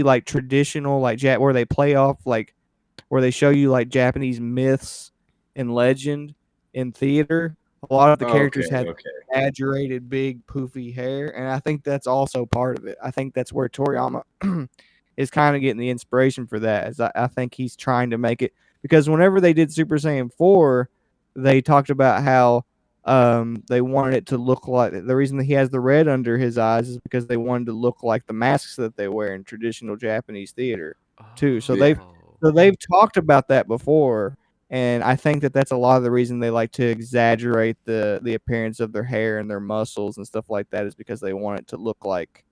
like traditional like where they play off where they show you like Japanese myths and legend in theater. A lot of the Okay, characters have okay. exaggerated big poofy hair, and I think that's also part of it. I think that's where Toriyama is kind of getting the inspiration for that. Is I think he's trying to make it, because whenever they did Super Saiyan 4, they talked about how they wanted it to look like, the reason that he has the red under his eyes is because they wanted to look like the masks that they wear in traditional Japanese theater too. So Yeah. they've talked about that before, and I think that that's a lot of the reason they like to exaggerate the appearance of their hair and their muscles and stuff like that, is because they want it to look like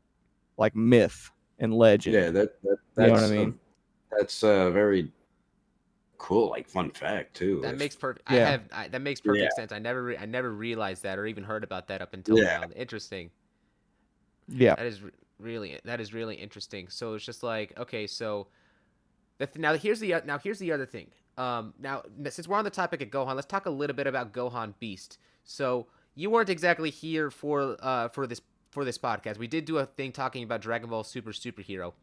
myth and legend. Yeah, You know what I mean? that's a very cool, like, fun fact too. That If makes perfect. Yeah. That makes Yeah, perfect sense. I never realized that or even heard about that up until yeah, now. Interesting. Yeah. That is really interesting. So it's just like, okay, so now here's the other thing. Now since we're on the topic of Gohan, let's talk a little bit about Gohan Beast. So you weren't exactly here for this podcast. We did do a thing talking about Dragon Ball Super Superhero,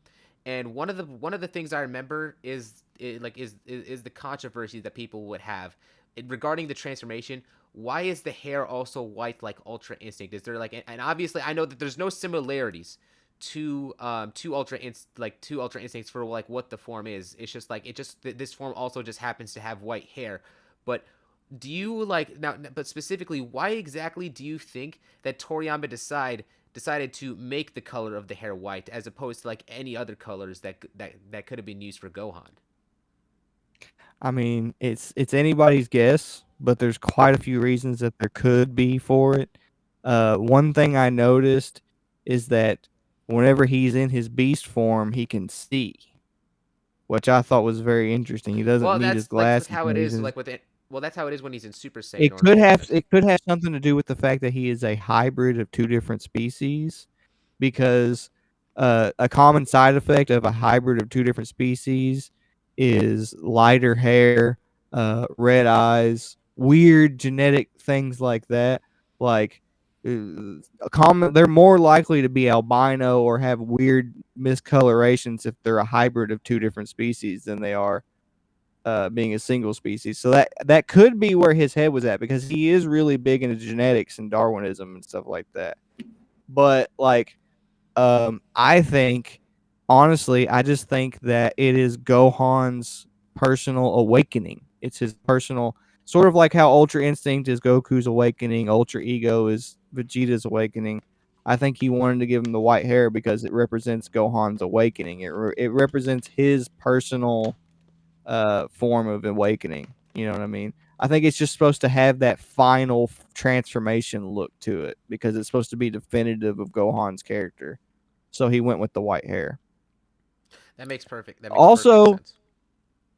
and one of the things I remember is the controversy that people would have regarding the transformation. Why is the hair also white like Ultra Instinct? Is there like, and obviously I know that there's no similarities to Ultra Instincts for like what the form is. It's just like this form also just happens to have white hair. But do you like now? But specifically, why exactly do you think that Toriyama decided to make the color of the hair white as opposed to like any other colors that could have been used for Gohan? I mean, it's anybody's guess, but there's quite a few reasons that there could be for it. One thing I noticed is that whenever he's in his beast form, he can see, which I thought was very interesting. He doesn't Well, need his that's like glasses how when it he's is. in his. Like with it. Well, that's how it is when he's in Super Saiyan It or could Ultra have Instinct. something to do with the fact that he is a hybrid of two different species, because a common side effect of a hybrid of two different species is lighter hair, red eyes, weird genetic things like that. Like they're more likely to be albino or have weird miscolorations if they're a hybrid of two different species than they are being a single species. So that could be where his head was at, because he is really big into genetics and Darwinism and stuff like that. But like, I think, honestly, I just think that it is Gohan's personal awakening. It's his personal, sort of like how Ultra Instinct is Goku's awakening, Ultra Ego is Vegeta's awakening. I think he wanted to give him the white hair because it represents Gohan's awakening. It represents his personal form of awakening. You know what I mean? I think it's just supposed to have that final transformation look to it, because it's supposed to be definitive of Gohan's character. So he went with the white hair. That makes perfect Also,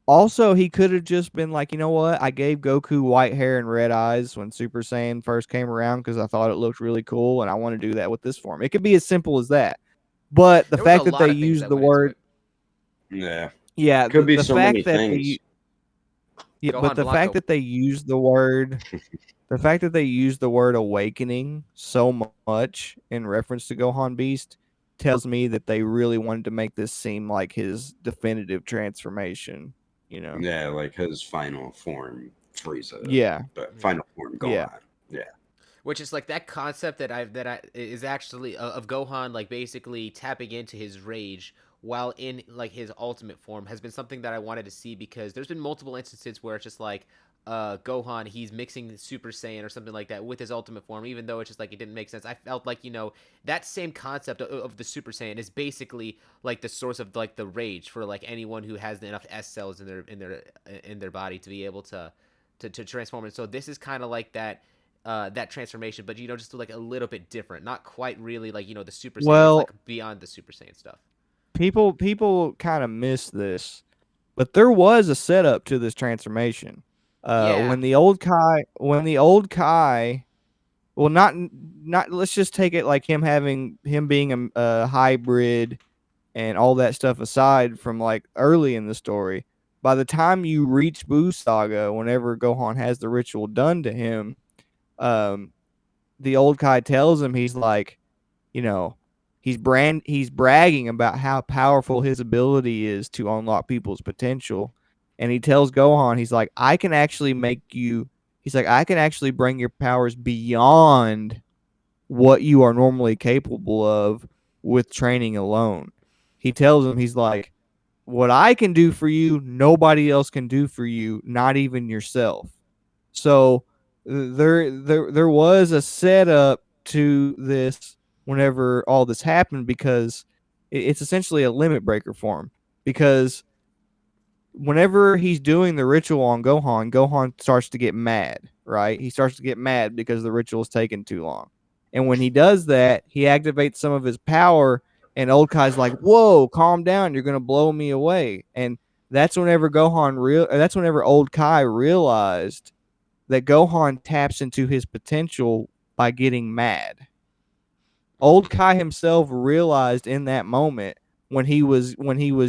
sense. he could have just been like, you know what? I gave Goku white hair and red eyes when Super Saiyan first came around because I thought it looked really cool, and I want to do that with this form. It could be as simple as that. But the There was a fact that they lot of things used that the went into word, it. yeah. yeah, Could be the so many fact that things. but Gohan the fact Blanco. that they used the word The fact that they use the word awakening so much in reference to Gohan Beast tells me that they really wanted to make this seem like his definitive transformation, you know? Yeah, like his final form, Frieza, Yeah, but Yeah. final form yeah, Gohan. Yeah, Which is like that concept that I is actually of Gohan like basically tapping into his rage while in like his ultimate form has been something that I wanted to see, because there's been multiple instances where it's just like Gohan, he's mixing Super Saiyan or something like that with his ultimate form, even though it's just like it didn't make sense. I felt like, you know, that same concept of the Super Saiyan is basically like the source of like the rage for like anyone who has enough S cells in their body to be able to transform. And so this is kind of like that transformation, but you know, just like a little bit different, not quite really like, you know, the Super Saiyan. It's like well, beyond the Super Saiyan stuff. people kind of miss this, but there was a setup to this transformation. Yeah, When the old Kai, well, not let's just take it like him being a hybrid and all that stuff aside from like early in the story. By the time you reach Boo Saga, whenever Gohan has the ritual done to him, um, the old Kai tells him, he's like, you know, he's bragging about how powerful his ability is to unlock people's potential. And he tells Gohan, he's like, I can actually make you, He's like, I can actually bring your powers beyond what you are normally capable of with training alone. He tells him, he's like, what I can do for you, nobody else can do for you, not even yourself. So there was a setup to this whenever all this happened, because it's essentially a limit breaker for him. Because whenever he's doing the ritual on Gohan, Gohan starts to get mad, right? He starts to get mad because the ritual is taking too long. And when he does that, he activates some of his power, and Old Kai's like, "Whoa, calm down, you're gonna blow me away." And that's whenever Old Kai realized that Gohan taps into his potential by getting mad. Old Kai himself realized in that moment, when he was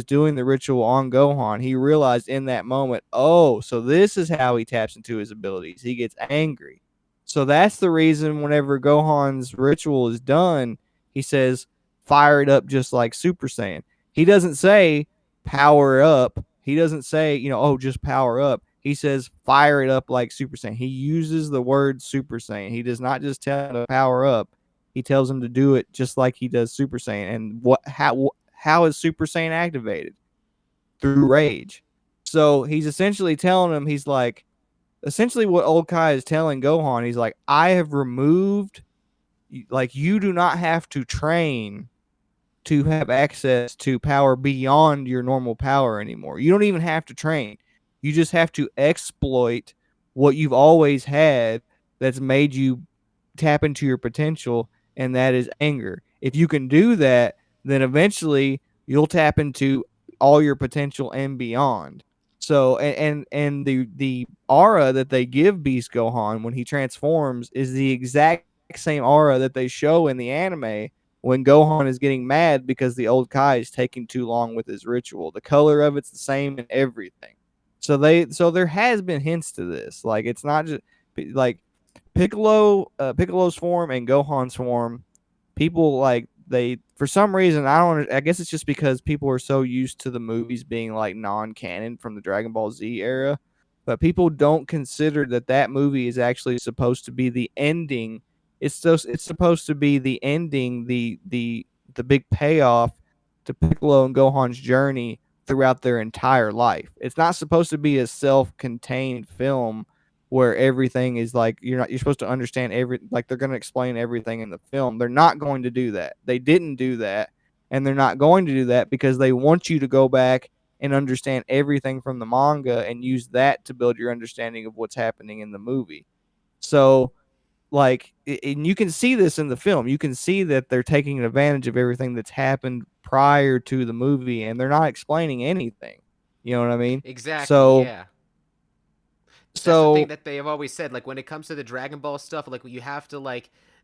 doing the ritual on Gohan, he realized in that moment, oh, so this is how he taps into his abilities. He gets angry. So that's the reason whenever Gohan's ritual is done, he says, fire it up just like Super Saiyan. He doesn't say power up. He doesn't say, oh, just power up. He says fire it up like Super Saiyan. He uses the word Super Saiyan. He does not just tell him to power up. He tells him to do it just like he does Super Saiyan. And how is Super Saiyan activated? Through rage. So he's essentially telling him, he's like, essentially what Old Kai is telling Gohan, he's like, I have removed, like, you do not have to train to have access to power beyond your normal power anymore. You don't even have to train. You just have to exploit what you've always had that's made you tap into your potential, and that is anger. If you can do that, then eventually you'll tap into all your potential and beyond. So and the aura that they give Beast Gohan when he transforms is the exact same aura that they show in the anime when Gohan is getting mad because the old Kai is taking too long with his ritual. The color of it's the same and everything. So there has been hints to this. Like, it's not just like Piccolo's form and Gohan's form. People, like, they, for some reason, I guess it's just because people are so used to the movies being like non-canon from the Dragon Ball Z era, but people don't consider that movie is actually supposed to be the ending. It's supposed to be the ending, the big payoff to Piccolo and Gohan's journey throughout their entire life. It's not supposed to be a self-contained film where everything is like, you're supposed to understand like they're going to explain everything in the film. They're not going to do that. They didn't do that, and they're not going to do that because they want you to go back and understand everything from the manga and use that to build your understanding of what's happening in the movie. So, like, and you can see this in the film. You can see that they're taking advantage of everything that's happened prior to the movie, and they're not explaining anything. You know what I mean? Exactly, So yeah. That's the thing so that they have always said. Like, when it comes to the Dragon Ball stuff, like, you have to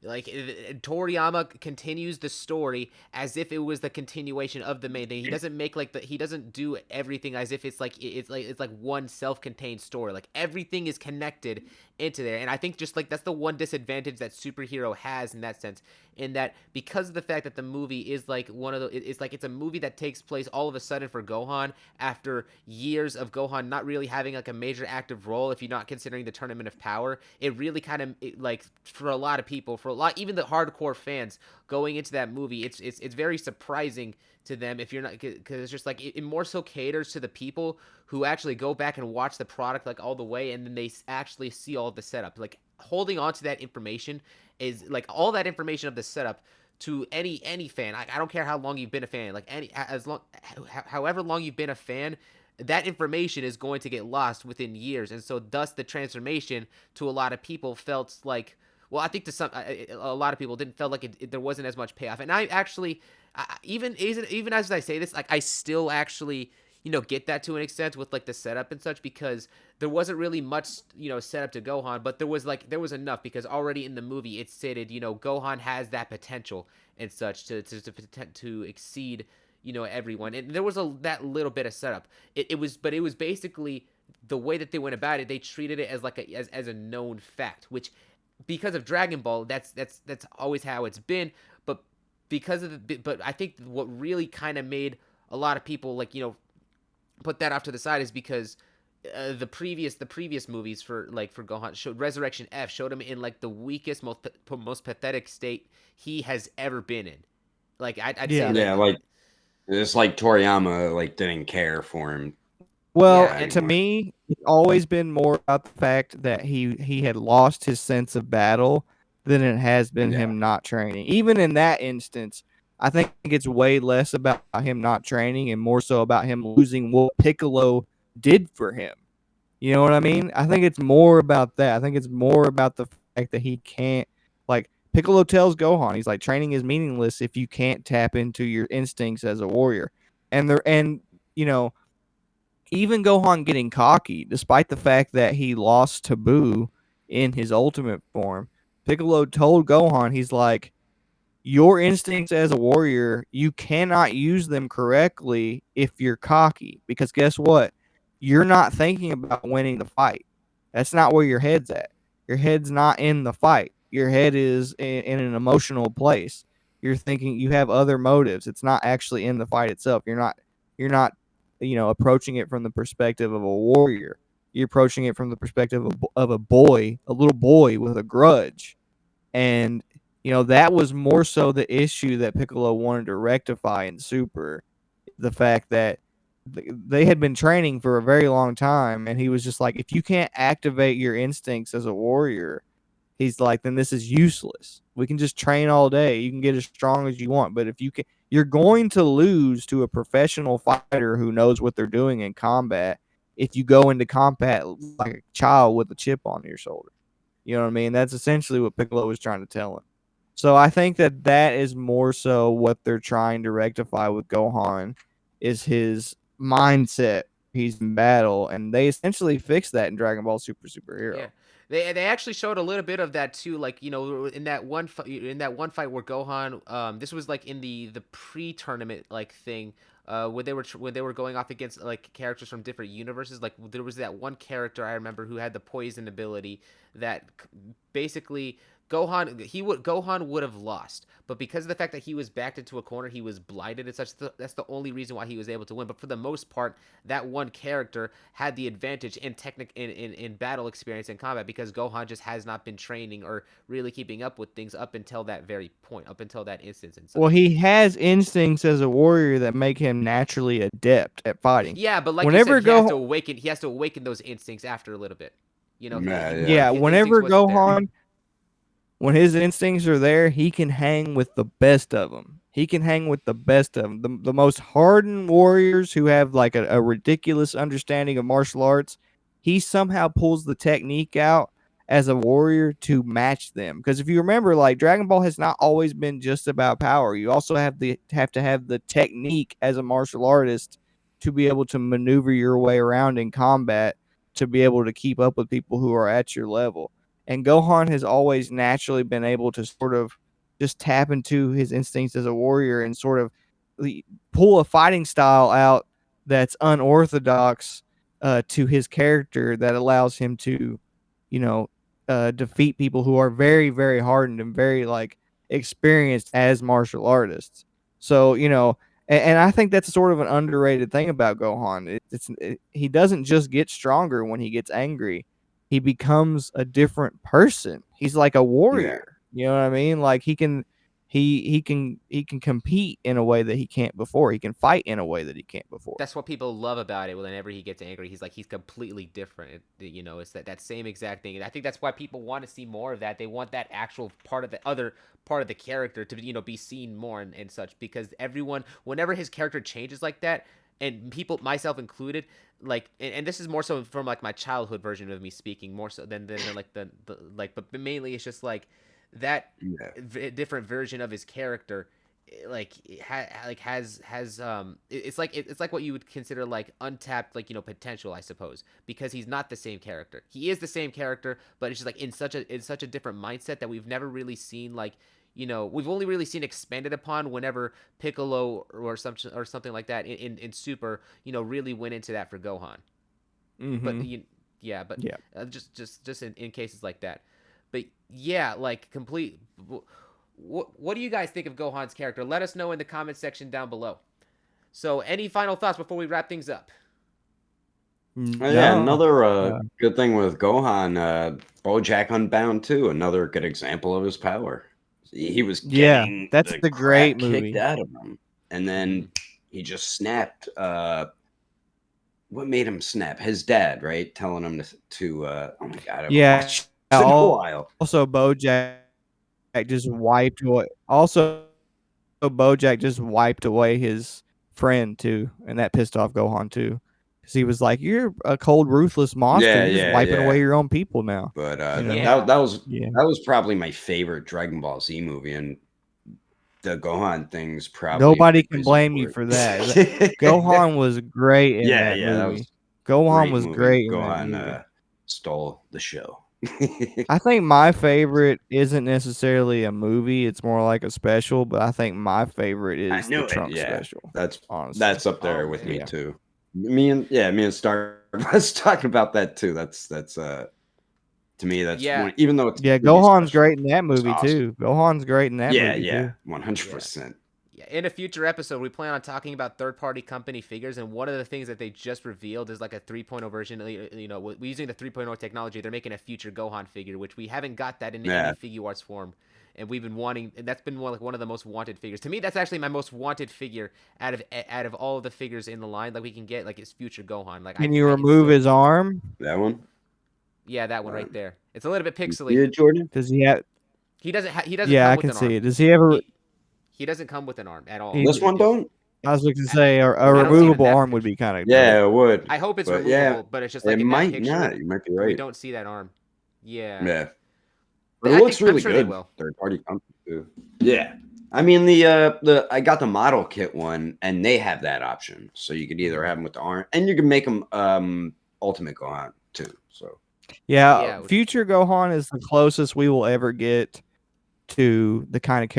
Toriyama continues the story as if it was the continuation of the main thing. He doesn't make he doesn't do everything as if it's like one self-contained story. Like, everything is connected into there. And I think just like that's the one disadvantage that superhero has in that sense, in that because of the fact that the movie is like one of the it's a movie that takes place all of a sudden for Gohan after years of Gohan not really having like a major active role, if you're not considering the Tournament of Power. It really kind of, like, for a lot of people, for a lot, even the hardcore fans going into that movie, it's very surprising to them, if you're not, because it's just like it more so caters to the people who actually go back and watch the product like all the way, and then they actually see all the setup. Like, holding on to that information is like all that information of the setup to any fan. I don't care how long you've been a fan, like however long you've been a fan, that information is going to get lost within years. And so thus the transformation to a lot of people felt like, well, I think to a lot of people didn't feel like there wasn't as much payoff. And I actually, even as I say this, like, I still actually, get that to an extent with like the setup and such, because there wasn't really much, setup to Gohan, but there was enough, because already in the movie it stated, Gohan has that potential and such to exceed, everyone. And there was that little bit of setup. But it was basically the way that they went about it. They treated it as like as a known fact, which, because of Dragon Ball, that's always how it's been. But but I think what really kind of made a lot of people, like, put that off to the side is because the previous movies for Gohan showed Resurrection F showed him in like the weakest, most pathetic state he has ever been in. Like I'd say Yeah. like Yeah, like it's like Toriyama like didn't care for him Well, yeah, that and to anymore. me, it's always been more about the fact that he had lost his sense of battle than it has been Yeah, him not training. Even in that instance, I think it's way less about him not training and more so about him losing what Piccolo did for him. You know what I mean? I think it's more about that. I think it's more about the fact that he can't, like Piccolo tells Gohan, he's like, training is meaningless if you can't tap into your instincts as a warrior. And you know, even Gohan getting cocky, despite the fact that he lost to Buu in his ultimate form, Piccolo told Gohan, he's like, your instincts as a warrior, you cannot use them correctly if you're cocky. Because guess what? You're not thinking about winning the fight. That's not where your head's at. Your head's not in the fight. Your head is in an emotional place. You're thinking you have other motives. It's not actually in the fight itself. You're not approaching it from the perspective of a warrior. You're approaching it from the perspective of a boy, a little boy with a grudge. And that was more so the issue that Piccolo wanted to rectify in Super, the fact that they had been training for a very long time, and he was just like, if you can't activate your instincts as a warrior, he's like, then this is useless. We can just train all day. You can get as strong as you want, but if you can, you're going to lose to a professional fighter who knows what they're doing in combat if you go into combat like a child with a chip on your shoulder. You know what I mean? That's essentially what Piccolo was trying to tell him. So I think that is more so what they're trying to rectify with Gohan is his mindset. He's in battle, and they essentially fixed that in Dragon Ball Super yeah. Superhero. They actually showed a little bit of that too, like in that one fight where Gohan, this was like in the pre-tournament like thing, when they were going off against like characters from different universes. Like there was that one character I remember who had the poison ability that basically Gohan would have lost, but because of the fact that he was backed into a corner, he was blinded and such. That's the only reason why he was able to win. But for the most part, that one character had the advantage in in battle experience and combat because Gohan just has not been training or really keeping up with things up until that very point, up until that instance and Well, such. he has instincts as a warrior that make him naturally adept at fighting. Yeah, but like you said, Whenever Gohan, he has to awaken those instincts after a little bit. yeah, yeah, yeah, His instincts whenever wasn't there. Gohan when his instincts are there, he can hang with the best of them. He can hang with the best of them. The most hardened warriors who have like a ridiculous understanding of martial arts, he somehow pulls the technique out as a warrior to match them. Because if you remember, like Dragon Ball has not always been just about power. You also have to have the technique as a martial artist to be able to maneuver your way around in combat to be able to keep up with people who are at your level. And Gohan has always naturally been able to sort of just tap into his instincts as a warrior and sort of pull a fighting style out that's unorthodox to his character that allows him to, you know, defeat people who are very, very hardened and very like experienced as martial artists. So, and I think that's sort of an underrated thing about Gohan. He doesn't just get stronger when he gets angry, he becomes a different person. He's like a yeah. warrior. You know what I mean? Like he can compete in a way that he can't before. He can fight in a way that he can't before. That's what people love about it. Whenever he gets angry, he's completely different. It's that same exact thing, and I think that's why people want to see more of that. They want that actual part of the other part of the character to be seen more and such. Because everyone, whenever his character changes like that, and people, myself included, like, and this is more so from like my childhood version of me speaking, more so than like the like, but mainly it's just like that Yeah. different version of his character like it's like what you would consider like untapped like potential, I suppose, because he's not the same character. He is the same character, but it's just like in such a different mindset that we've never really seen like we've only really seen expanded upon whenever Piccolo or something like that in Super really went into that for Gohan. But Mm-hmm. yeah, but Yeah. just in cases like that. But yeah, like complete. What do you guys think of Gohan's character? Let us know in the comment section down below. So, any final thoughts before we wrap things up? Oh, yeah, No. another good thing with Gohan, BoJack Unbound too. Another good example of his power. He was Yeah, getting that's the the great crap kicked movie. out of him, and then he just snapped. What made him snap? His dad, right, telling him to oh my god, I haven't Yeah. watched it in a while. Also, BoJack just wiped away. Also, BoJack just wiped away his friend too, and that pissed off Gohan too, because he was like, "You're a cold, ruthless monster. Yeah, You're just yeah, wiping away yeah. your own people now." But You know? Yeah. Yeah. that was probably my favorite Dragon Ball Z movie, and the Gohan thing's probably Nobody the can reason blame you for for that. it. Gohan was great in Yeah, that yeah, that was movie. a Gohan great was movie. great in that Gohan movie. stole the show. I think my favorite isn't necessarily a movie, it's more like a special, but I think my favorite I is the knew it. Trunks Yeah, special, that's honestly. up Oh there with me man. Yeah. too. Me and Star was talking about that too. That's to me that's Yeah. one. Even though it's Yeah, pretty Gohan's special, great in that it's movie awesome. too. Gohan's great in that Yeah, movie yeah, too. 100%. Yeah, in a future episode, we plan on talking about third-party company figures, and one of the things that they just revealed is like a 3.0 version. You know, we're using the 3.0 technology. They're making a future Gohan figure, which we haven't got that in any Yeah, figure arts form, and we've been wanting. And that's been one of the most wanted figures. To me, that's actually my most wanted figure out of all of the figures in the line that we can get. Like, it's future Gohan. Like, Can you it's remove so his arm? that one. yeah, that one right there. It's a little bit You pixely. see it, Jordan? Does he have He doesn't Yeah, come I with can an see arm. it. Does he ever He doesn't come with an arm at all. he This one don't. I was looking to say a I don't see it in removable that arm would picture. be kind of dope. Yeah, it would. I hope it's But yeah, removable, but it's just it like in that might picture, not. You might be we right. don't see that arm. Yeah, Yeah, but it I looks think I'm really sure they good. will. Third party company too. Yeah. I mean the I got the model kit one and they have that option. So you could either have them with the arm and you can make them ultimate Gohan too. So Yeah, Yeah, future Gohan is the closest we will ever get to the kind of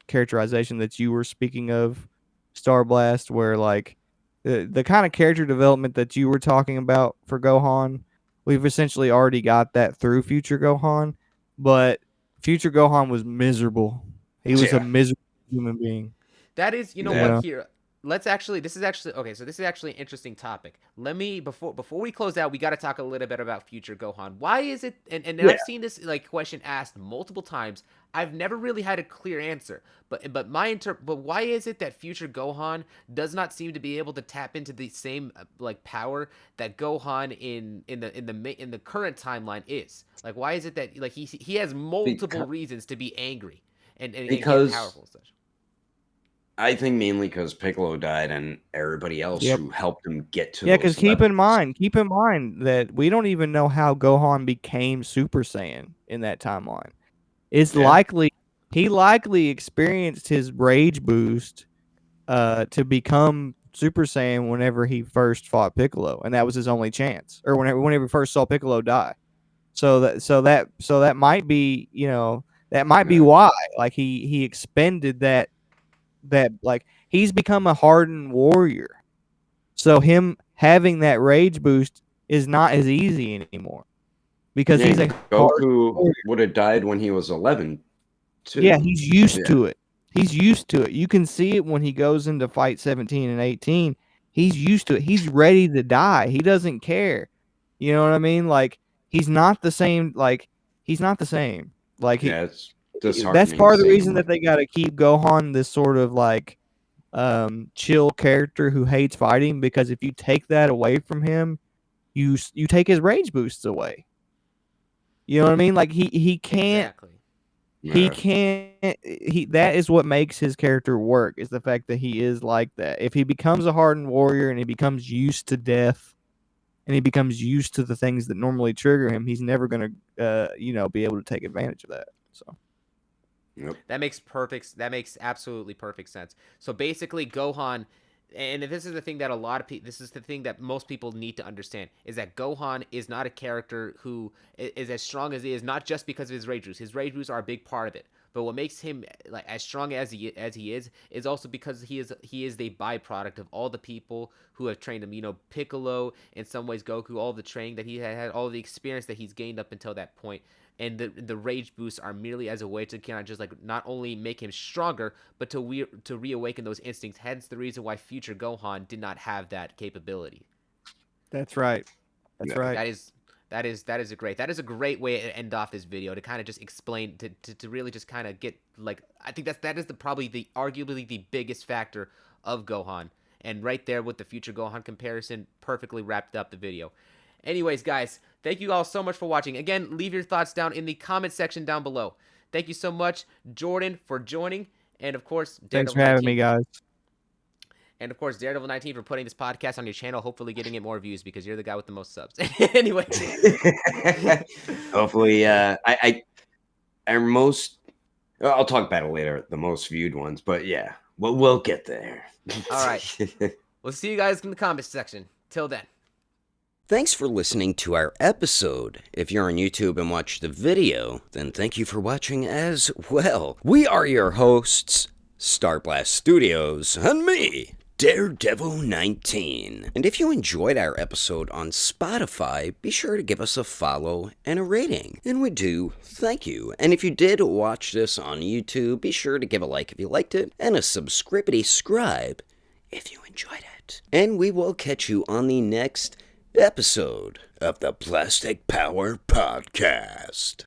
characterization that you were speaking of, Starblast, where like the kind of character development that you were talking about for Gohan, we've essentially already got that through future Gohan, but future Gohan was miserable. He was a yeah. miserable human being. that is. You know Yeah. what? Yeah. Here, let's actually. This is actually okay. So this is actually an interesting topic. Let me before we close out, we got to talk a little bit about future Gohan. Why is it? And Yeah. I've seen this like question asked multiple times. I've never really had a clear answer. But why is it that future Gohan does not seem to be able to tap into the same like power that Gohan in the current timeline is? Like, why is it that like he has multiple Because, reasons to be angry and get because powerful and such? I think mainly because Piccolo died and everybody else Yep. who helped him get to Yeah, because those levels. keep in mind that we don't even know how Gohan became Super Saiyan in that timeline. It's Yeah. likely he likely experienced his rage boost to become Super Saiyan whenever he first fought Piccolo, and that was his only chance, or whenever he first saw Piccolo die. So that might be, that might be Yeah. why, like he expended that like he's become a hardened warrior. So him having that rage boost is not as easy anymore because Yeah, he's a and hardened Goku warrior. would have died when he was 11 Yeah, too. he's used Yeah. to it. He's used to it. You can see it when he goes into fight 17 and 18. He's used to it. He's ready to die. He doesn't care. You know what I mean? Like he's not the same. Like he's not the same. Like Yeah, it's that's disheartening part of the seeing reason him. that they got to keep Gohan this sort of like chill character who hates fighting, because if you take that away from him, you take his rage boosts away. You know what I mean? Like he can't Exactly. he Yeah. can't he that is what makes his character work, is the fact that he is like that. If he becomes a hardened warrior and he becomes used to death and he becomes used to the things that normally trigger him, he's never going to be able to take advantage of that. So Yep. That makes absolutely perfect sense. So basically, Gohan, and this is the thing that a lot of people, this is the thing that most people need to understand, is that Gohan is not a character who is as strong as he is, not just because of his rage boosts. His rage boosts are a big part of it. But what makes him like as strong as he is also because he is the byproduct of all the people who have trained him. You know, Piccolo, in some ways, Goku, all the training that he had, all the experience that he's gained up until that point, and the rage boosts are merely as a way to kind of just like not only make him stronger, but to reawaken those instincts. Hence the reason why future Gohan did not have that capability. that's right. That's Yeah. right. That is a great way to end off this video, to kind of just explain, to really just kind of get, like, I think that is probably the arguably the biggest factor of Gohan, and right there with the future Gohan comparison perfectly wrapped up the video. Anyways, guys, thank you all so much for watching. Again, leave your thoughts down in the comment section down below. Thank you so much, Jordan, for joining, and of course, Thanks Daredevil for having 19. me, guys. And of course, Daredevil 19 for putting this podcast on your channel, hopefully getting it more views because you're the guy with the most subs. Anyway. Hopefully, I our most. I'll talk about it later. The most viewed ones, but yeah, we'll get there. All right. We'll see you guys in the comments section. Till then. Thanks for listening to our episode. If you're on YouTube and watch the video, then thank you for watching as well. We are your hosts, Starblast Studios, and me, Daredevil 19. And if you enjoyed our episode on Spotify, be sure to give us a follow and a rating. And we do thank you. And if you did watch this on YouTube, be sure to give a like if you liked it, and a subscribe if you enjoyed it. And we will catch you on the next episode of the Plastic Power Podcast.